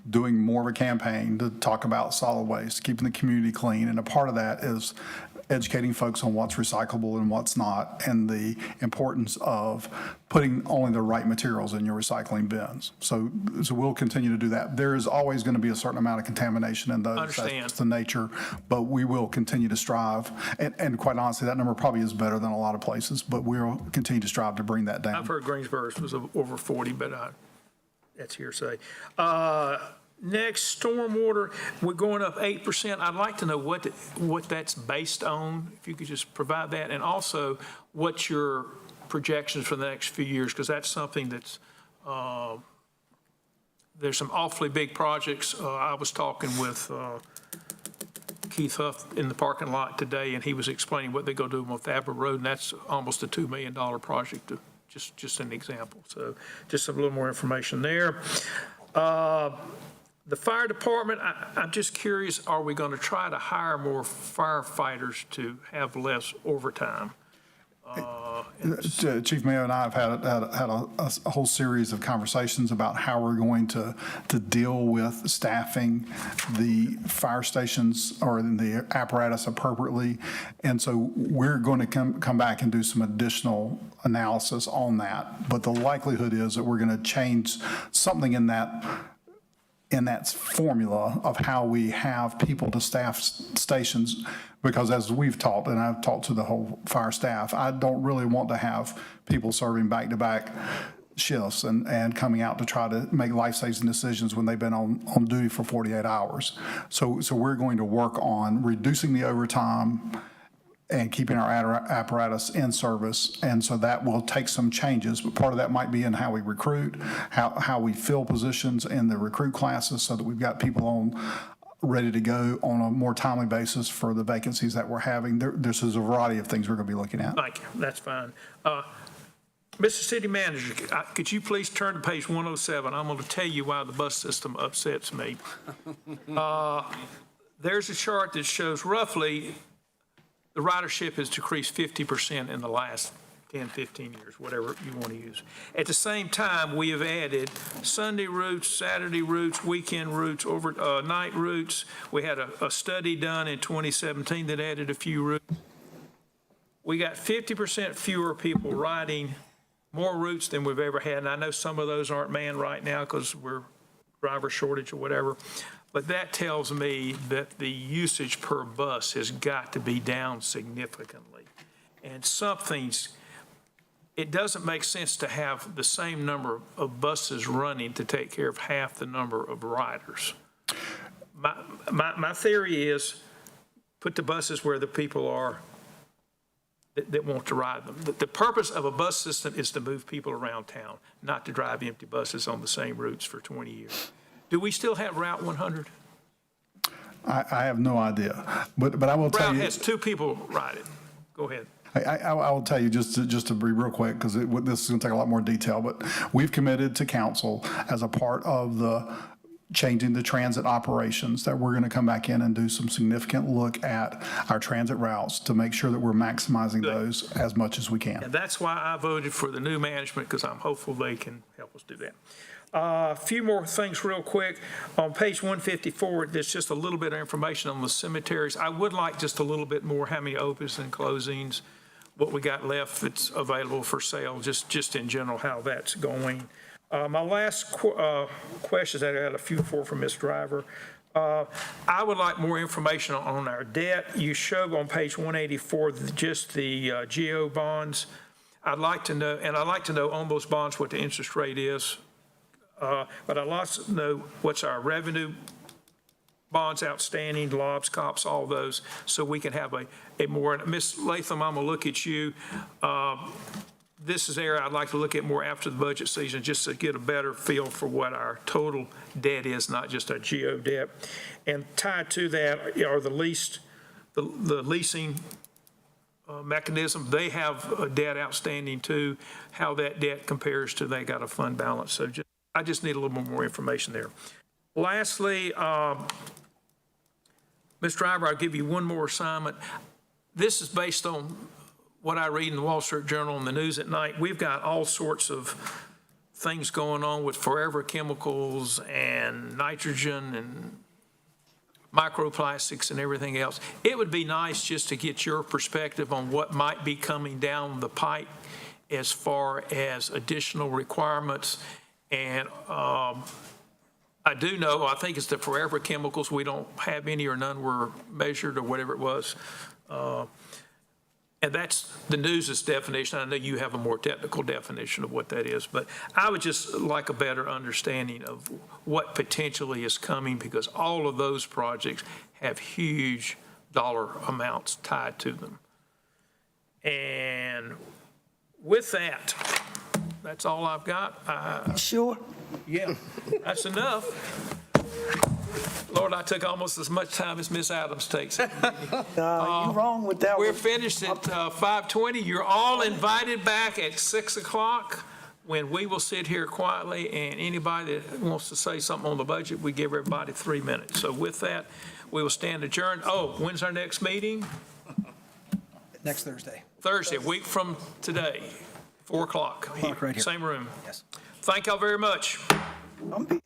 Speaker 2: doing more of a campaign to talk about solid waste, keeping the community clean. And a part of that is educating folks on what's recyclable and what's not, and the importance of putting only the right materials in your recycling bins. So we'll continue to do that. There is always going to be a certain amount of contamination in those.
Speaker 1: Understand.
Speaker 2: That's the nature, but we will continue to strive. And quite honestly, that number probably is better than a lot of places, but we'll continue to strive to bring that down.
Speaker 1: I've heard Greensboro's was over 40, but that's hearsay. Next, stormwater, we're going up 8%. I'd like to know what that's based on, if you could just provide that, and also what's your projections for the next few years, because that's something that's, there's some awfully big projects. I was talking with Keith Huff in the parking lot today, and he was explaining what they're going to do with Abbott Road, and that's almost a $2 million project, just an example. So just a little more information there. The fire department, I'm just curious, are we going to try to hire more firefighters to have less overtime?
Speaker 2: Chief Mayor and I have had a whole series of conversations about how we're going to deal with staffing the fire stations or the apparatus appropriately. And so we're going to come back and do some additional analysis on that. But the likelihood is that we're going to change something in that formula of how we have people to staff stations, because as we've talked, and I've talked to the whole fire staff, I don't really want to have people serving back-to-back shifts and coming out to try to make life-saving decisions when they've been on duty for 48 hours. So we're going to work on reducing the overtime and keeping our apparatus in service. And so that will take some changes, but part of that might be in how we recruit, how we fill positions in the recruit classes so that we've got people ready to go on a more timely basis for the vacancies that we're having. There's a variety of things we're going to be looking at.
Speaker 1: Thank you. That's fine. Mr. City Manager, could you please turn to page 107? I'm going to tell you why the bus system upsets me. There's a chart that shows roughly the ridership has decreased 50% in the last 10, 15 years, whatever you want to use. At the same time, we have added Sunday routes, Saturday routes, weekend routes, overnight routes. We had a study done in 2017 that added a few routes. We got 50% fewer people riding more routes than we've ever had. And I know some of those aren't manned right now because we're driver shortage or whatever. But that tells me that the usage per bus has got to be down significantly. And it doesn't make sense to have the same number of buses running to take care of half the number of riders. My theory is put the buses where the people are that want to ride them. The purpose of a bus system is to move people around town, not to drive empty buses on the same routes for 20 years. Do we still have Route 100?
Speaker 2: I have no idea, but I will tell you.
Speaker 1: Route has 2 people riding. Go ahead.
Speaker 2: I will tell you just to be real quick, because this is going to take a lot more detail, but we've committed to council as a part of the changing the transit operations that we're going to come back in and do some significant look at our transit routes to make sure that we're maximizing those as much as we can.
Speaker 1: And that's why I voted for the new management, because I'm hopeful they can help us do that. A few more things real quick. On page 154, there's just a little bit of information on the cemeteries. I would like just a little bit more, how many opens and closings, what we got left that's available for sale, just in general, how that's going. My last questions, I got a few from Ms. Driver. I would like more information on our debt. You show on page 184 just the GO bonds. I'd like to know, and I'd like to know on those bonds what the interest rate is. But I'd also know what's our revenue bonds outstanding, lobs, cops, all those, so we can have a more, Ms. Latham, I'm gonna look at you. This is the area I'd like to look at more after the budget season, just to get a better feel for what our total debt is, not just our GO debt. And tied to that are the leasing mechanism. They have a debt outstanding too, how that debt compares to they got a fund balance. So I just need a little more information there. Lastly, Ms. Driver, I'll give you one more assignment. This is based on what I read in the Wall Street Journal and the news at night. We've got all sorts of things going on with forever chemicals and nitrogen and microplastics and everything else. It would be nice just to get your perspective on what might be coming down the pipe as far as additional requirements. And I do know, I think it's the forever chemicals, we don't have any or none were measured or whatever it was. And that's the news's definition. I know you have a more technical definition of what that is, but I would just like a better understanding of what potentially is coming, because all of those projects have huge dollar amounts tied to them. And with that, that's all I've got.
Speaker 6: Sure.
Speaker 1: Yeah, that's enough. Lord, I took almost as much time as Miss Adams takes.
Speaker 6: You're wrong with that
Speaker 1: We're
Speaker 6: one.
Speaker 1: finished at 5:20. You're all invited back at 6 o'clock when we will sit here quietly, and anybody that wants to say something on the budget, we give everybody 3 minutes. So with that, we will stand adjourned. Oh, when's our next meeting?
Speaker 9: Next Thursday.
Speaker 1: Thursday, a week from today, 4 o'clock.
Speaker 9: Right here.
Speaker 1: Same room.
Speaker 9: Yes.
Speaker 1: Thank y'all very much.
Speaker 6: I'm